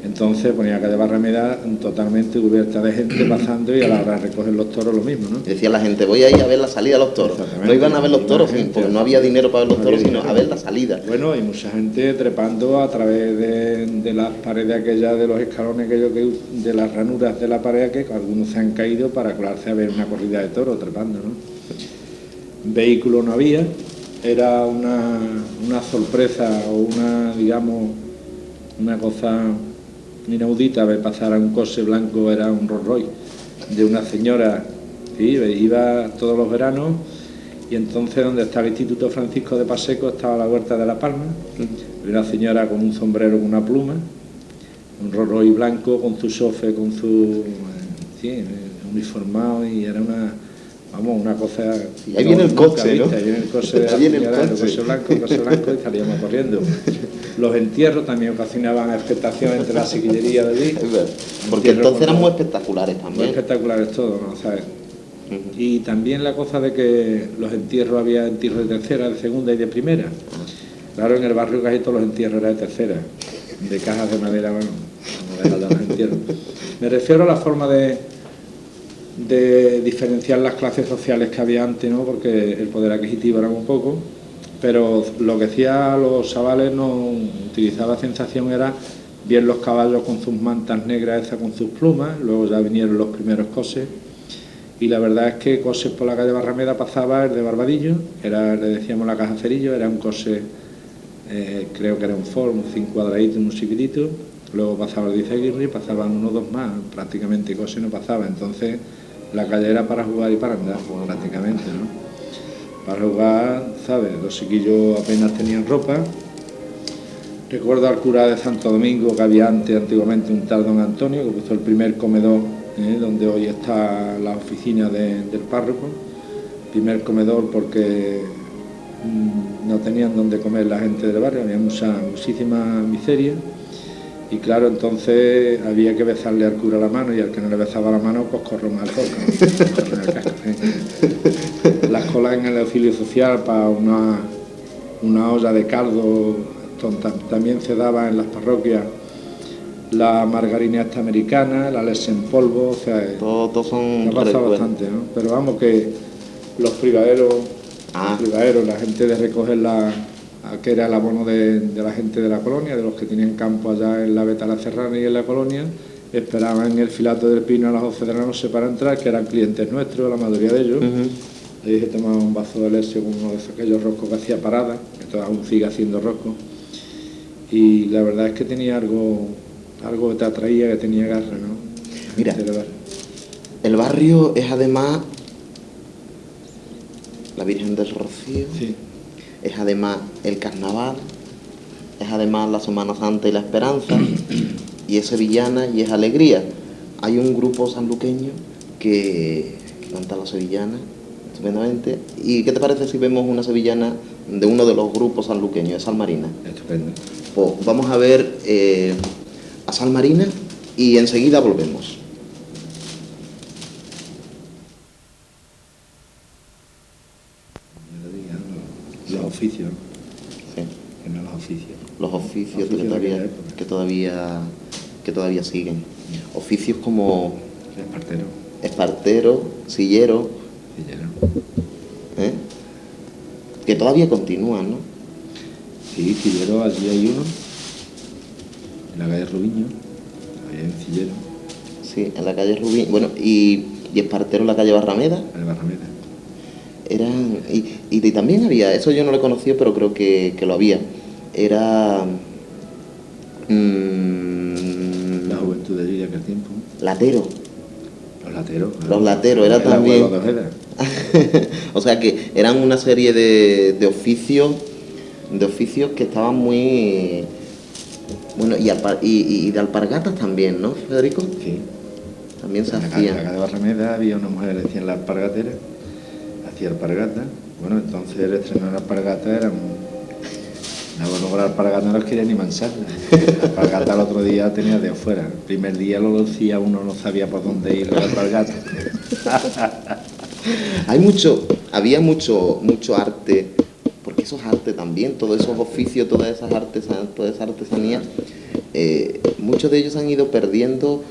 Entonces ponía la calle Barrameda totalmente cubierta de gente pasando y a la hora de recoger los toros lo mismo, ¿no? Decía la gente, voy a ir a ver la salida de los toros. No iban a ver los toros porque no había dinero para ver los toros, sino a ver la salida. Bueno, y mucha gente trepando a través de las paredes aquellas, de los escalones aquellos de las ranuras de la pared, que algunos se han caído para colarse a ver una corrida de toros trepando, ¿no? Vehículo no había, era una sorpresa o una cosa inaudita ver pasar a un coche blanco, era un Rolls Royce de una señora, sí, iba todos los veranos, y entonces donde estaba el Instituto Francisco de Paseco estaba la Huerta de la Palma, una señora con un sombrero con una pluma, un Rolls Royce blanco con su chofer, con su uniformado, y era una cosa... Y ahí viene el coche, ¿no? Ahí viene el coche de la señora, el coche blanco, y salíamos corriendo. Los entierros también ocasionaban expectación entre la chiquillería de allí. Porque entonces eran muy espectaculares también. Muy espectaculares todos, ¿no? ¿Sabes? Y también la cosa de que los entierros, había entierros de tercera, de segunda y de primera. Claro, en el barrio casi todos los entierros eran de tercera, de cajas de madera, bueno, no los entierros. Me refiero a la forma de diferenciar las clases sociales que había antes, ¿no? Porque el poder adquisitivo era muy poco, pero lo que hacía los chavales no utilizaba sensación era ver los caballos con sus mantas negras, esas con sus plumas. Luego ya vinieron los primeros coches, y la verdad es que coches por la calle Barrameda pasaba el de Barbadillo, le decíamos la Caja Cerillo, era un coche, creo que era un Ford, un 5 cuadradito, un chiquitito. Luego pasaba el de Izaguirre, pasaban 1 o 2 más, prácticamente coche no pasaba. Entonces la calle era para jugar y para andar, prácticamente, ¿no? Para jugar, ¿sabes? Los chiquillos apenas tenían ropa. Recuerdo al cura de Santo Domingo, que había antiguamente un tal don Antonio, que puso el primer comedor donde hoy está la oficina del párroco. Primer comedor porque no tenían donde comer la gente del barrio, había muchísima miseria. Y claro, entonces había que besarle al cura la mano, y al que no le besaba la mano, pues corre mal toca. Las colas en el auxilio social para una olla de caldo, también se daba en las parroquias la margarina esta americana, la leche en polvo, o sea, todo son ha pasado bastante, ¿no? Pero vamos, que los brigaderos, la gente de recoger que era el abono de la gente de la colonia, de los que tenían campo allá en la Veta La Serrana y en la colonia, esperaban en el Filato del Pino a las 12 de la noche para entrar, que eran clientes nuestros, la mayoría de ellos. Ahí se tomaba un vaso de leche con uno de aquellos roscos que hacía parada, que aún sigue haciendo roscos. Y la verdad es que tenía algo que te atraía, que tenía garra, ¿no? Mira, el barrio es además la Virgen del Rocío, sí. Es además el carnaval, es además la Semana Santa y la Esperanza, y es sevillana y es alegría. Hay un grupo sanluqueño que canta la sevillana estupendamente. ¿Y qué te parece si vemos una sevillana de uno de los grupos sanluqueños, de Sal Marina? Estupendo. Pues vamos a ver a Sal Marina y enseguida volvemos. Los oficios. Sí. Que no los oficios. Los oficios que todavía siguen. Oficios como espartero, sillero. Que todavía continúan, ¿no? Sí, sillero, allí hay uno, en la calle Rubiño, ahí hay un sillero. Sí, en la calle Rubiño, bueno, y espartero en la calle Barrameda. En la Barrameda. Eran, y también había, eso yo no lo conocía, pero creo que lo había. Era la juventud de allí de aquel tiempo. Latero. Los lateros, era también. O O sea que eran una serie de oficios que estaban muy bueno, y de alpargatas también, ¿no, Federico? Sí. También se hacían. En la calle de Barrameda había una mujer que decía en la alpargatera, hacía alpargatas. Bueno, entonces el estreno de la alpargata era la alpargata no los quería ni mancharla. La alpargata el otro día tenía de afuera. El primer día lo lucía, uno no sabía por dónde ir la alpargata. Había mucho arte, porque eso es arte también, todos esos oficios, toda esa artesanía, muchos de ellos han ido perdiendo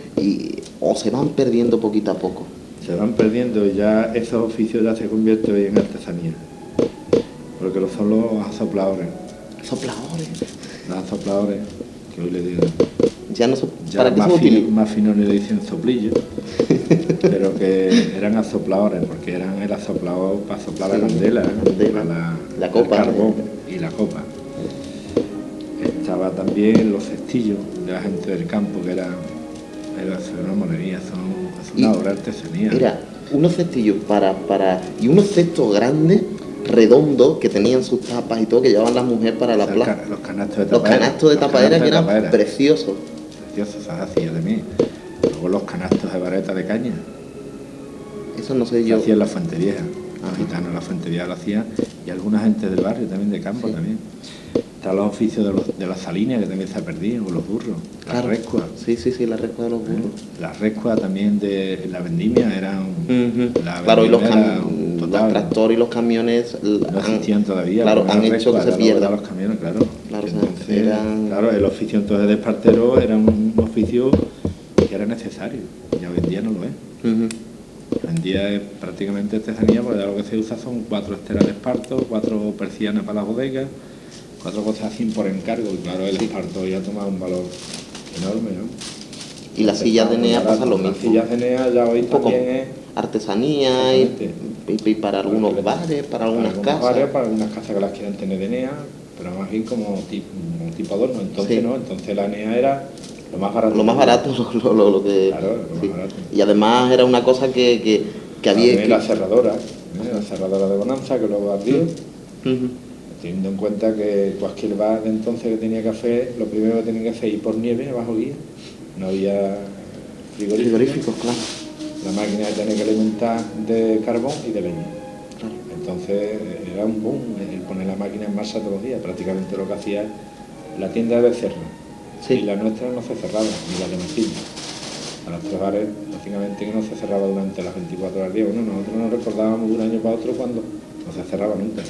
o se van perdiendo poquito a poco. Se van perdiendo y ya esos oficios ya se convierten hoy en artesanía, porque lo son los azopladores. Los azopladores, que hoy le digo. Ya no ya más fino le dicen soplillo, pero que eran azopladores, porque eran el azoplador para soplar la candela, la copa, el carbón y la copa. Estaba también los cestillos de la gente del campo, que era una monería, son una obra de artesanía. Mira, unos cestillos y unos cestos grandes, redondos, que tenían sus tapas y todo, que llevaban las mujeres para la plaza. Los canastos de tapadera que eran preciosos. Preciosos, se hacía de mí. Luego los canastos de vareta de caña. Eso no sé yo. Se hacía en la Fuente Vieja. Los gitanos en la Fuente Vieja lo hacían, y alguna gente del barrio también, de campo también. Están los oficios de las salinas, que también se ha perdido, o los burros, las rescuas. Sí, la rescua de los burros. Las rescuas también de la vendimia eran... Claro, y los tractores y los camiones... No existían todavía. Claro, han hecho que se pierdan. Los camiones, claro. Entonces, claro, el oficio entonces de espartero era un oficio que era necesario, y hoy en día no lo es. Hoy en día es prácticamente artesanía, porque ya lo que se usa son 4 esteras de esparto, 4 persianas para las bodegas, 4 cosas así por encargo, y claro, el esparto ya toma un valor enorme, ¿no? Y las sillas de NEA pasa lo mismo. Las sillas de NEA ya hoy también es artesanía y para algunos bares, para algunas casas. Para algunas casas que las quieran tener de NEA, pero más bien como tipo adorno. Entonces no, entonces la NEA era lo más barato. Lo más barato, lo que... Claro, lo más barato. Y además era una cosa que había... La cerradora de Bonanza, que luego abrió. Teniendo en cuenta que cualquier bar de entonces que tenía café, lo primero que tenía que hacer ir por nieve, bajo guía. No había frigoríficos, claro. La máquina se tenía que alimentar de carbón y de leña. Claro. Entonces era un boom el poner la máquina en marcha todos los días. Prácticamente lo que hacía la tienda de Becerra. Sí. Y la nuestra no se cerraba, ni la de Mesilla. A los 3 bares, lógicamente, que no se cerraba durante las 24 horas del día. Bueno, nosotros nos recordábamos de un año para otro cuando no se cerraba nunca. No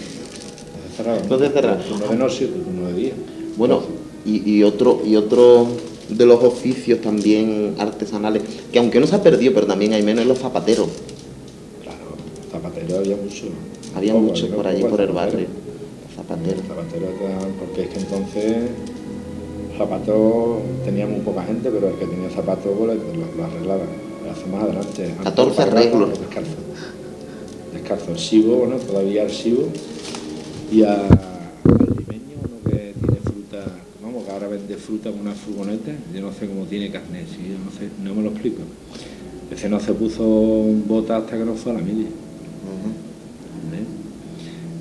se cerraba. No se cerraba. Turno de noche, turno de día. Bueno, y otro de los oficios también artesanales, que aunque no se ha perdido, pero también hay menos, los zapateros. Claro, zapateros había mucho. Había muchos por allí, por el barrio. Zapateros, porque es que entonces zapatos tenía muy poca gente, pero el que tenía zapatos pues, lo arreglaba. Lo hace más adelante. 14 arreglos. Descalzo. El Sibo, bueno, todavía el Sibo. Y al limeño, uno que tiene fruta, vamos, que ahora vende fruta con una furgoneta, yo no sé cómo tiene carnet, ¿sí? Yo no sé, no me lo explico. Ese no se puso bota hasta que no fue a la milla.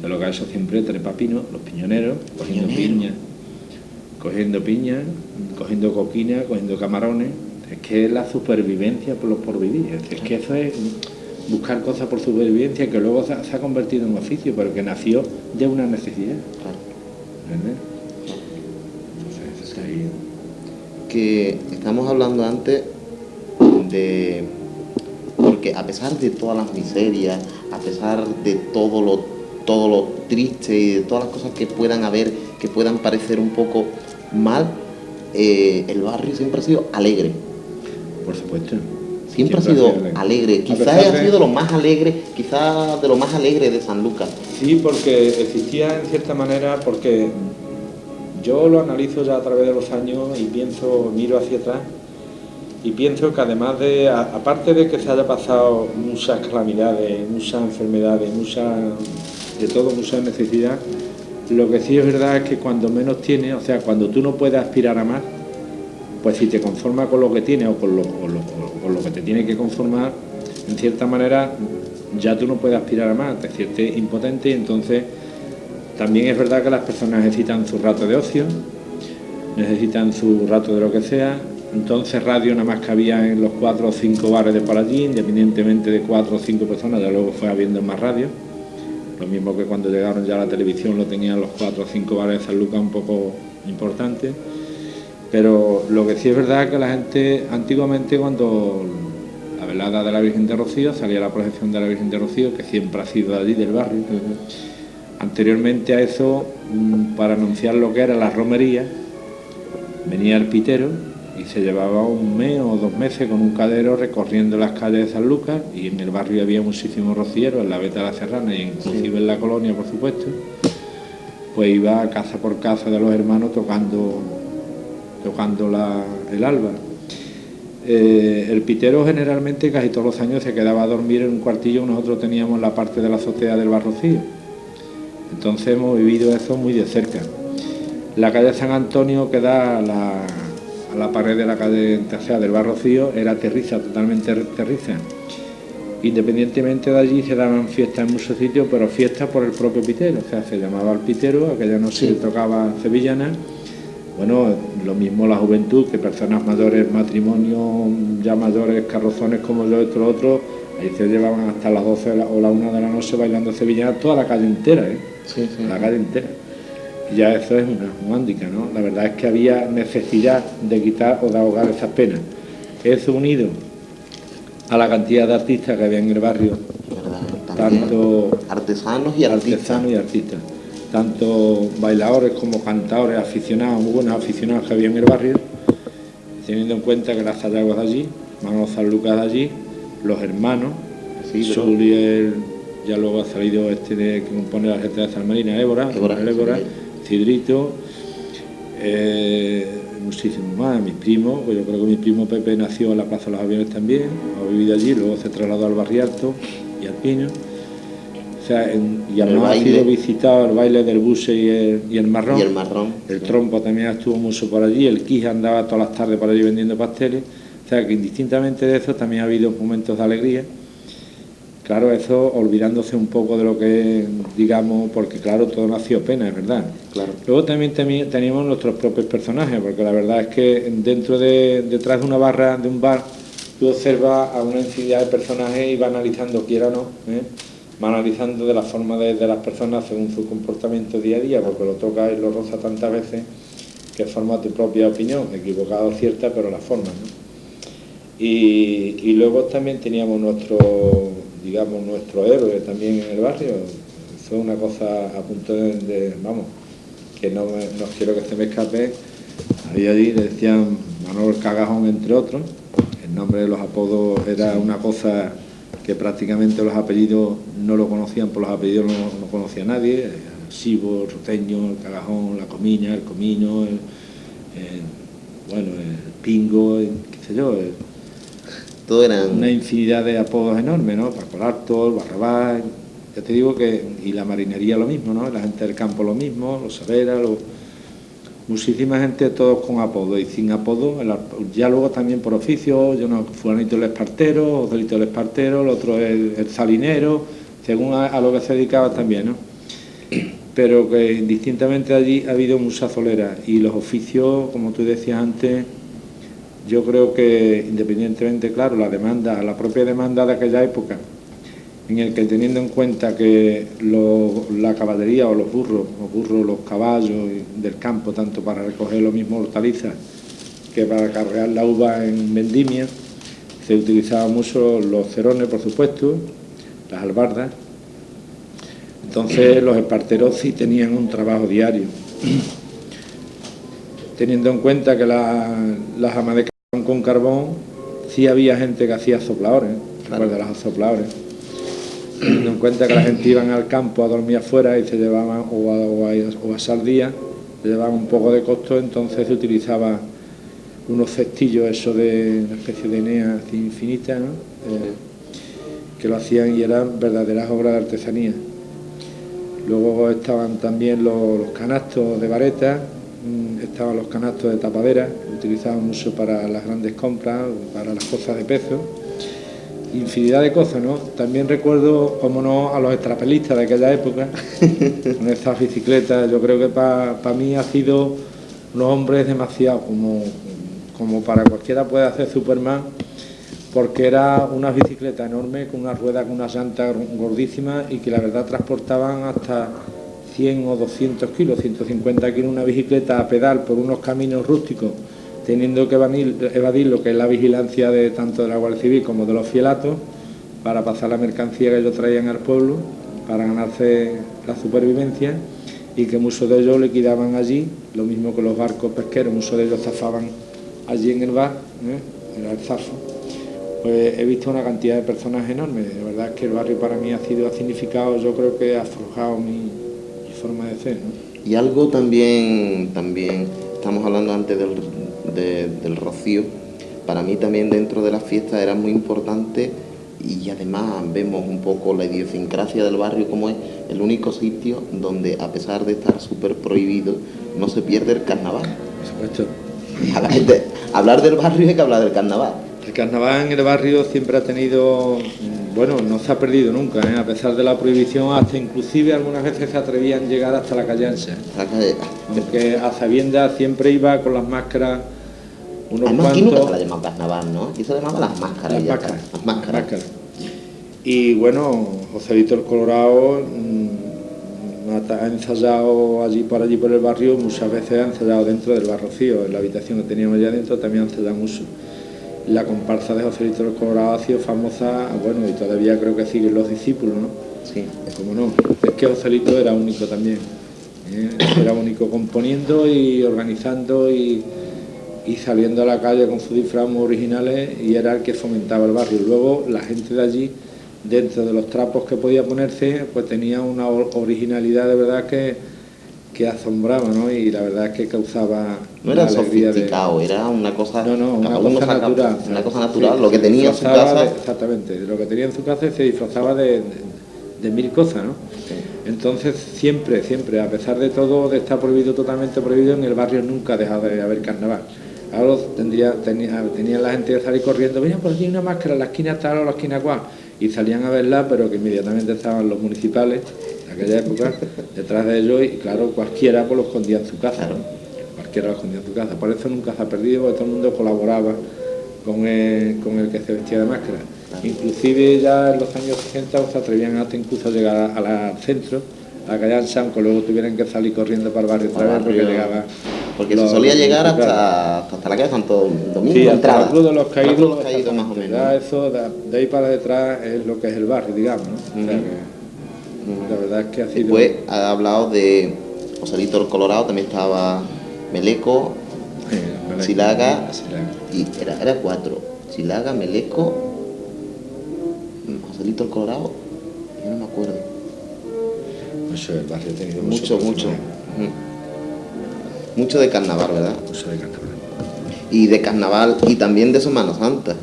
De lo que ha hecho siempre trepa pinos, los piñoneros, cogiendo piña, cogiendo coquina, cogiendo camarones. Es que es la supervivencia por vivir. Es que eso es buscar cosas por supervivencia que luego se ha convertido en un oficio, pero que nació de una necesidad. Claro. ¿Entendés? Entonces, ahí... Que estamos hablando antes de... Porque a pesar de todas las miserias, a pesar de todo lo triste y de todas las cosas que puedan haber, que puedan parecer un poco mal, el barrio siempre ha sido alegre. Por supuesto. Siempre ha sido alegre. Quizás ha sido lo más alegre, quizás de lo más alegre de Sanlúcar. Sí, porque existía en cierta manera, porque yo lo analizo ya a través de los años y miro hacia atrás y pienso que además de, aparte de que se haya pasado muchas calamidades, muchas enfermedades, mucha necesidad, lo que sí es verdad es que cuando menos tienes, o sea, cuando tú no puedes aspirar a más, pues si te conformas con lo que tienes o con lo que te tiene que conformar, en cierta manera ya tú no puedes aspirar a más, te sientes impotente y entonces también es verdad que las personas necesitan su rato de ocio, necesitan su rato de lo que sea. Entonces radio nada más que había en los 4 o 5 bares de por allí, independientemente de 4 o 5 personas, ya luego fue habiendo más radio. Lo mismo que cuando llegaron ya a la televisión lo tenían los 4 o 5 bares de Sanlúcar un poco importantes. Pero lo que sí es verdad es que la gente, antiguamente cuando la velada de la Virgen de Rocío, salía la procesión de la Virgen de Rocío, que siempre ha sido de allí, del barrio. Anteriormente a eso, para anunciar lo que era la romería, venía el pitero y se llevaba 1 mes o 2 meses con un cadero recorriendo las calles de Sanlúcar, y en el barrio había muchísimos rocieros, en la Veta de la Serrana e inclusive en la colonia, por supuesto. Pues iba casa por casa de los hermanos tocando el alba. El pitero generalmente casi todos los años se quedaba a dormir en un cuartillo que nosotros teníamos en la parte de la azotea del Bar Rocío. Entonces hemos vivido eso muy de cerca. La calle San Antonio, que da a la pared de la calle del Bar Rocío, era terriza, totalmente terriza. Independientemente de allí se daban fiestas en muchos sitios, pero fiestas por el propio pitero, o sea, se llamaba el pitero, aquella noche se tocaba sevillana. Bueno, lo mismo la juventud, que personas mayores, matrimonios ya mayores, carrozones como yo, esto, lo otro, ahí se llevaban hasta las 12 o la 1 de la noche bailando sevillana, toda la calle entera, la calle entera. Y ya eso es una romántica, ¿no? La verdad es que había necesidad de quitar o de ahogar esas penas. Eso unido a la cantidad de artistas que había en el barrio, tanto artesanos y artistas, tanto bailadores como cantadores, aficionados, muy buenos aficionados que había en el barrio, teniendo en cuenta que las Sayaguas de allí, Manolo Sanlúcar de allí, los hermanos, Zuliel, ya luego ha salido que compone la gente de San Marina, Évora, Cidrito, muchísimos más, mis primos, pues yo creo que mi primo Pepe nació en la Plaza de los Aviones también, ha vivido allí, luego se trasladó al Barrio Alto y al Pino. O sea, y además ha sido visitado el baile del buce y el marrón. El trompo también estuvo mucho por allí, el Quija andaba todas las tardes por allí vendiendo pasteles. O sea, que indistintamente de eso también ha habido momentos de alegría. Claro, eso olvidándose un poco de lo que, digamos, porque claro, todo nació pena, es verdad. Claro. Luego también teníamos nuestros propios personajes, porque la verdad es que detrás de una barra, de un bar, tú observas a una infinidad de personajes y vas analizando, quiera o no, va analizando de la forma de las personas según su comportamiento día a día, porque lo tocas y lo rozas tantas veces que forma tu propia opinión, equivocada o cierta, pero la forma, ¿no? Y luego también teníamos nuestro héroe también en el barrio. Fue una cosa a punto vamos, que no quiero que se me escape. Había allí, le decían Manolo Cagajón, entre otros. El nombre de los apodos era una cosa que prácticamente los apellidos no lo conocían, por los apellidos no conocía nadie. El Sibo, el Roteño, el Cagajón, la Comiña, el Comino, el Pingo, qué sé yo. Todo eran una infinidad de apodos enormes, ¿no? Paco Larto, el Barrabás, ya te digo que, y la marinería lo mismo, ¿no? La gente del campo lo mismo, los Saberas, muchísima gente, todos con apodo y sin apodo, ya luego también por oficio, fulanito el espartero, Joselito el espartero, el otro el salinero, según a lo que se dedicaba también, ¿no? Pero que indistintamente allí ha habido mucha solera y los oficios, como tú decías antes, yo creo que independientemente, claro, la propia demanda de aquella época, en el que teniendo en cuenta que la caballería o los burros, los caballos del campo, tanto para recoger lo mismo hortalizas que para cargar la uva en vendimia, se utilizaban mucho los cerones, por supuesto, las albardas. Entonces los esparteros sí tenían un trabajo diario. Teniendo en cuenta que las amas de carbón con carbón, sí había gente que hacía sopladores, recuerda las sopladores. Teniendo en cuenta que la gente iban al campo a dormir afuera y se llevaban, o a sardía, se llevaban un poco de costo, entonces se utilizaba unos cestillos, eso de una especie de enea así infinita, ¿no? Que lo hacían y eran verdaderas obras de artesanía. Luego estaban también los canastos de varetas, estaban los canastos de tapadera, que utilizaban mucho para las grandes compras, para las cosas de peso, infinidad de cosas, ¿no? También recuerdo, como no, a los estrapelistas de aquella época, con estas bicicletas. Yo creo que para mí ha sido unos hombres demasiado, como para cualquiera puede hacer Superman, porque era una bicicleta enorme, con una rueda, con una llanta gordísima y que la verdad transportaban hasta 100 o 200 kilos, 150 kilos, una bicicleta a pedal por unos caminos rústicos, teniendo que evadir lo que es la vigilancia de tanto de la Guardia Civil como de los fielatos, para pasar la mercancía que ellos traían al pueblo, para ganarse la supervivencia, y que muchos de ellos liquidaban allí, lo mismo que los barcos pesqueros, muchos de ellos zafaban allí en el bar, era el zafo. Pues he visto una cantidad de personas enormes. La verdad es que el barrio para mí ha significado, yo creo que ha forjado mi forma de ser, ¿no? Y algo también estamos hablando antes del rocío, para mí también dentro de las fiestas era muy importante, y además vemos un poco la idiosincrasia del barrio, como es el único sitio donde, a pesar de estar súper prohibido, no se pierde el carnaval. Por supuesto. Hablar del barrio hay que hablar del carnaval. El carnaval en el barrio siempre ha tenido, bueno, no se ha perdido nunca, a pesar de la prohibición, hasta inclusive algunas veces se atrevían a llegar hasta la calle ancha. Aunque a sabiendas siempre iba con las máscaras, unos Además, cuantos... aquí nunca se la llama carnaval, ¿no? Aquí se le llamaban las máscaras. Las máscaras. Y bueno, Joselito el Colorado ha ensayado allí por el barrio, muchas veces ha ensayado dentro del Bar Rocío, en la habitación que teníamos allá dentro también ha ensayado mucho. La comparsa de Joselito el Colorado ha sido famosa, bueno, y todavía creo que siguen los discípulos, ¿no? Sí. Como no, es que Joselito era único también, era único componiendo y organizando y saliendo a la calle con sus disfraces muy originales, y era el que fomentaba el barrio. Luego la gente de allí, dentro de los trapos que podía ponerse, pues tenía una originalidad de verdad que asombraba, ¿no? Y la verdad es que causaba... No era sofisticado, era una cosa... una cosa natural. Una cosa natural, lo que tenía en su casa... Exactamente, lo que tenía en su casa se disfrazaba de mil cosas, ¿no? Sí. Entonces siempre, a pesar de todo, de estar prohibido, totalmente prohibido, en el barrio nunca ha dejado de haber carnaval. Ahora tenía la gente que salir corriendo, mira, por aquí hay una máscara, la esquina tal o la esquina cual, y salían a verla, pero que inmediatamente estaban los municipales, en aquella época, detrás de ellos, y claro, cualquiera pues lo escondía en su casa, ¿no? Cualquiera lo escondía en su casa. Por eso nunca se ha perdido, porque todo el mundo colaboraba con el que se vestía de máscara. Inclusive ya en los años 60 se atrevían hasta incluso a llegar al centro, a la calle Ansa, aunque luego tuvieran que salir corriendo para el barrio otra vez porque llegaba... Porque se solía llegar hasta la calle Santo Domingo, sí, entrada. hasta la Cruz de los Caídos, más o menos. Ya eso, de ahí para detrás es lo que es el barrio, digamos, ¿no? O sea que, la verdad es que ha sido... Después ha hablado de Joselito el Colorado, también estaba Meleco, Chilaga, y era 4. Chilaga, Meleco, Joselito el Colorado, yo no me acuerdo. Pues el barrio ha tenido mucho. Mucho de carnaval, ¿verdad? Mucho de carnaval. Y de carnaval y también de Semana Santa.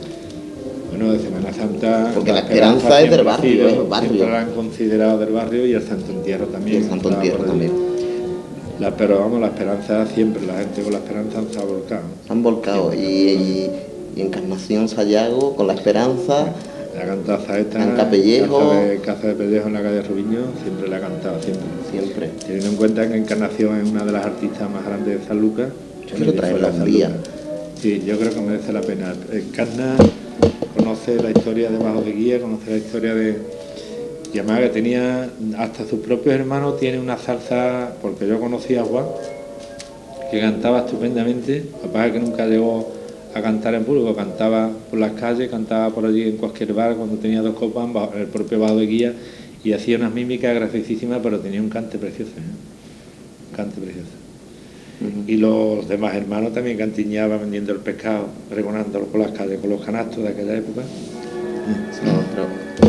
Bueno, de Semana Santa... Porque la esperanza es del barrio, Siempre la han considerado del barrio y el Santo Entierro también. Y el Santo Entierro también. Pero vamos, la esperanza siempre, la gente con la esperanza se ha volcado. Se han volcado y Encarnación Sayago con la esperanza... La cantaza esta, en Capellejo, Casa de Pellejo en la calle Rubiño, siempre la ha cantado, siempre. Teniendo en cuenta que Encarnación es una de las artistas más grandes de San Lucas. Yo quiero traerla un día. Sí, yo creo que merece la pena. Encarna conoce la historia de Bajo de Guía, conoce la historia de... Y además que tenía, hasta sus propios hermanos tiene una salsa, porque yo conocí a Juan, que cantaba estupendamente, papá que nunca llegó a cantar en público, cantaba por las calles, cantaba por allí en cualquier bar cuando tenía 2 copas, el propio Bajo de Guía, y hacía unas mímicas graciosísimas, pero tenía un cante precioso, un cante precioso. Y los demás hermanos también cantiñaban vendiendo el pescado, pregonándolo por las calles, con los canastos de aquella época.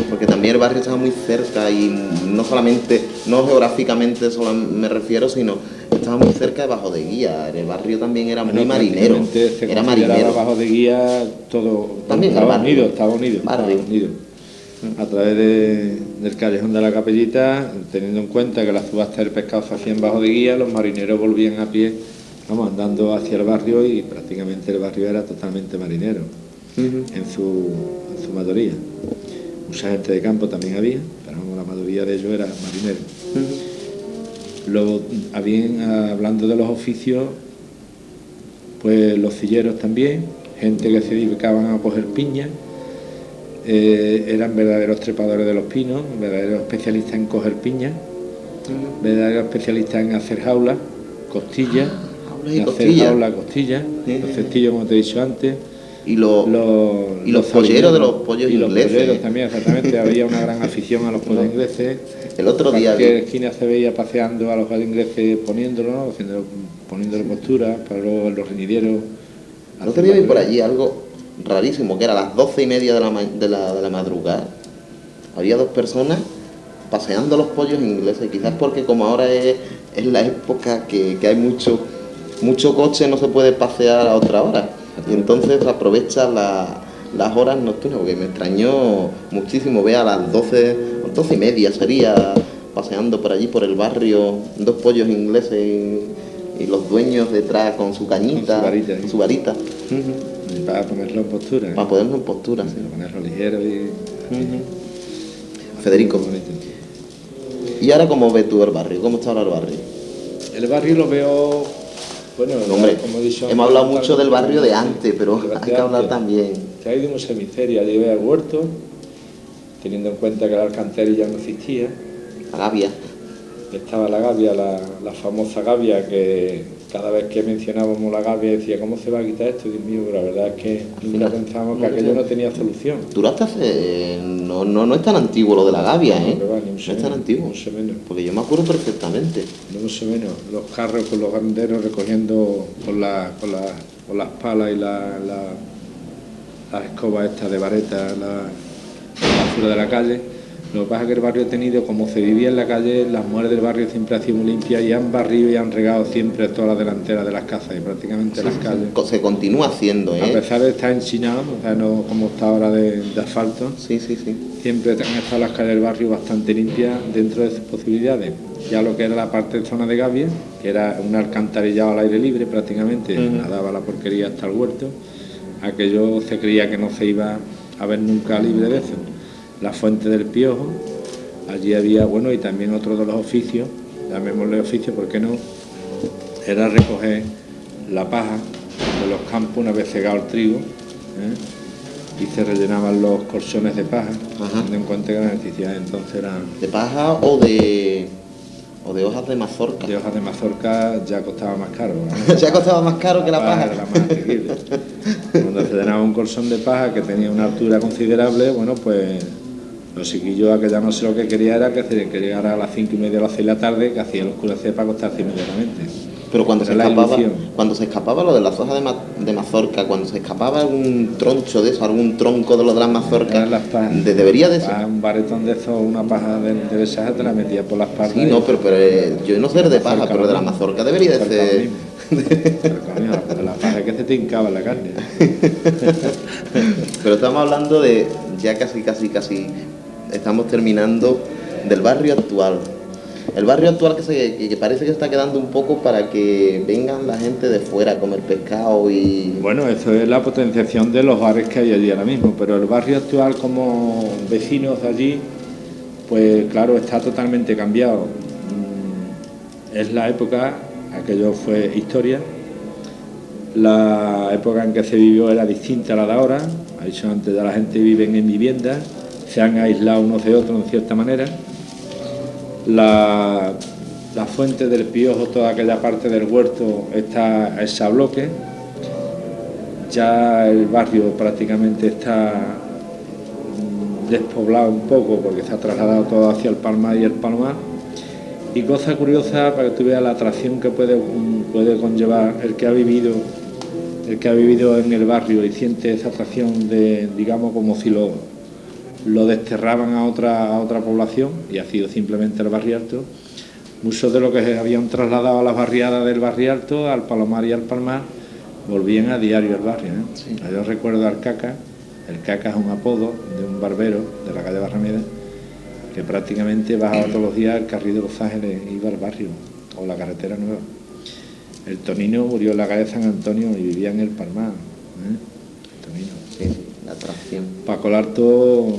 Porque también el barrio estaba muy cerca y no solamente, no geográficamente solo me refiero, sino estaba muy cerca de Bajo de Guía. El barrio también era muy marinero. Era marinero. Bajo de Guía todo también estaba unido. A través del callejón de la Capellita, teniendo en cuenta que la subasta del pescado se hacía en Bajo de Guía, los marineros volvían a pie, vamos, andando hacia el barrio y prácticamente el barrio era totalmente marinero en su mayoría. Mucha gente de campo también había, pero la mayoría de ellos eran marineros. Luego, hablando de los oficios, pues los cilleros también, gente que se dedicaban a coger piñas, eran verdaderos trepadores de los pinos, verdaderos especialistas en coger piñas, verdaderos especialistas en hacer jaulas, costillas, los cestillos, como te he dicho antes. Y los polleros de los pollos ingleses. Los polleros también, exactamente. Había una gran afición a los pollos ingleses. El otro día... En esquina se veía paseando a los pollos ingleses poniéndolo, ¿no? Poniéndole postura, para luego en los reñidieros. El otro día vi por allí algo rarísimo, que era a las 12:30 de la madrugada. Había 2 personas paseando los pollos ingleses, quizás porque como ahora es la época que hay mucho coche, no se puede pasear a otra hora. Y entonces aprovecha las horas nocturnas, porque me extrañó muchísimo ver a las 12:30 sería, paseando por allí, por el barrio, 2 pollos ingleses y los dueños detrás con su cañita, con su varita. Para ponerlo en postura. Para ponerlo en postura, sí. Para ponerlo ligero y... Federico, ¿y ahora cómo ves tú el barrio? ¿Cómo está ahora el barrio? El barrio lo veo... Bueno, hombre, como he dicho, hemos hablado mucho del barrio de antes, pero hay que hablar también. Que hay de mucha miseria. Llevé al huerto, teniendo en cuenta que la alcantarilla no existía. La gavia. Estaba la gavia, la famosa gavia, que cada vez que mencionábamos la gavia decía, ¿cómo se va a quitar esto? Dios mío, pero la verdad es que nunca pensábamos que aquello no tenía solución. Duraste no es tan antiguo lo de la gavia, ¿eh? No es tan antiguo. Mucho menos. Porque yo me acuerdo perfectamente. No mucho menos. Los carros con los banderos recogiendo con las palas y las escobas estas de vareta, la basura de la calle. Lo que pasa es que el barrio ha tenido, como se vivía en la calle, las mujeres del barrio siempre han sido muy limpias y han barrido y han regado siempre todas las delanteras de las casas y prácticamente las calles. Se continúa haciendo, ¿eh? A pesar de estar enchinado, o sea, no como está ahora de asfalto, siempre han estado las calles del barrio bastante limpias dentro de sus posibilidades. Ya lo que era la parte de zona de Gavia, que era un alcantarillado al aire libre prácticamente, nadaba la porquería hasta el huerto, aquello se creía que no se iba a ver nunca libre de eso. La fuente del Piojo, allí había, bueno, y también otro de los oficios, llamémosle oficio, ¿por qué no? Era recoger la paja de los campos una vez cegado el trigo, y se rellenaban los colchones de paja, teniendo en cuenta que las necesidades entonces eran... ¿De paja o de hojas de mazorca? De hojas de mazorca ya costaba más caro, ¿no? Ya costaba más caro que la paja. Era más asequible. Cuando se llenaba un colchón de paja que tenía una altura considerable, bueno, pues los chiquillos, aquella no sé lo que quería era que llegara a las 5:30 o las 6 de la tarde, que hacía el oscurecer para acostarse inmediatamente. Pero cuando se escapaba lo de las hojas de mazorca, cuando se escapaba algún troncho de eso, algún tronco de lo de las mazorcas, debería de ser. Un baretón de eso, una paja de esas, te la metía por la espalda. Sí, no, pero yo no sé de paja, pero de la mazorca debería de ser. La paja que se te hincaba en la carne. Pero estamos hablando de ya casi estamos terminando del barrio actual. El barrio actual que parece que está quedando un poco para que vengan la gente de fuera a comer pescado y... Bueno, eso es la potenciación de los bares que hay allí ahora mismo, pero el barrio actual como vecinos de allí, pues claro, está totalmente cambiado. Es la época, aquello fue historia, la época en que se vivió era distinta a la de ahora, ha dicho antes, ya la gente vive en viviendas, se han aislado unos de otros en cierta manera. La fuente del Piojo, toda aquella parte del huerto está a ese bloque. Ya el barrio prácticamente está despoblado un poco porque se ha trasladado todo hacia el Palmar y el Palmar. Y cosa curiosa para que tú veas la atracción que puede conllevar el que ha vivido en el barrio y siente esa atracción de, digamos, como si lo desterraban a otra población, y ha sido simplemente el Barrio Alto. Muchos de los que se habían trasladado a las barriadas del Barrio Alto, al Palomar y al Palmar, volvían a diario al barrio, ¿eh? Sí. Yo recuerdo al Caca. El Caca es un apodo de un barbero de la calle Barrameda que prácticamente bajaba todos los días el carril de Los Ángeles, iba al barrio, o la carretera nueva. El Tonino murió en la calle San Antonio y vivía en el Palmar, ¿eh? El Tonino. Sí, la atracción. Paco Larto,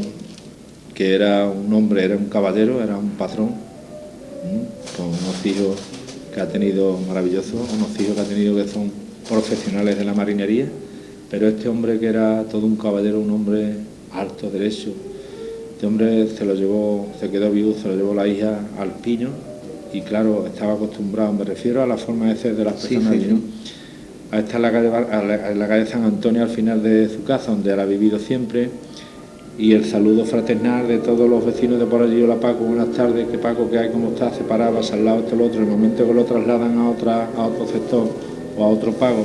que era un hombre, era un caballero, era un patrón, con unos hijos que ha tenido maravillosos, unos hijos que ha tenido que son profesionales de la marinería, pero este hombre que era todo un caballero, un hombre alto, derecho, este hombre se quedó viudo, se lo llevó la hija al Pino, y claro, estaba acostumbrado, me refiero a la forma de ser de las personas allí, ¿no? A estar en la calle San Antonio al final de su casa, donde él ha vivido siempre, y el saludo fraternal de todos los vecinos de por allí. Hola Paco, buenas tardes, ¿qué Paco, qué hay, cómo estás? Se paraba, al lado esto, lo otro. En el momento que lo trasladan a otro sector o a otro pago,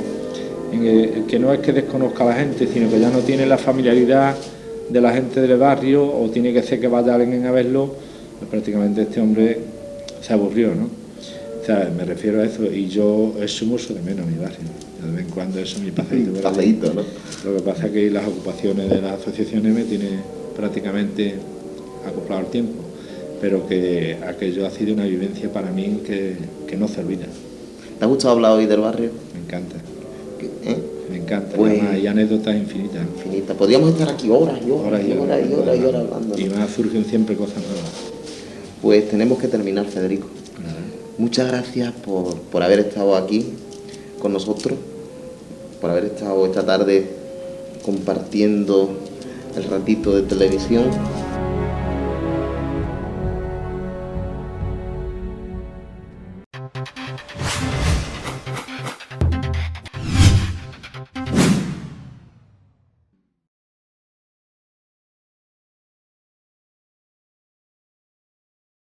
en el que no es que desconozca a la gente, sino que ya no tiene la familiaridad de la gente del barrio, o tiene que ser que vaya alguien a verlo, pues prácticamente este hombre se aburrió, ¿no? O sea, me refiero a eso, y yo echo mucho de menos mi barrio. De vez en cuando eso es mi paseíto, ¿no? Lo que pasa es que las ocupaciones de las asociaciones me tienen prácticamente acoplado al tiempo, pero que aquello ha sido una vivencia para mí que no se olvida. ¿Te ha gustado hablar hoy del barrio? Me encanta. Me encanta. Pues, hay anécdotas infinitas. Podríamos estar aquí horas y horas hablando. Y me surgen siempre cosas nuevas. Pues tenemos que terminar, Federico. Muchas gracias por haber estado aquí con nosotros, por haber estado esta tarde compartiendo el ratito de televisión.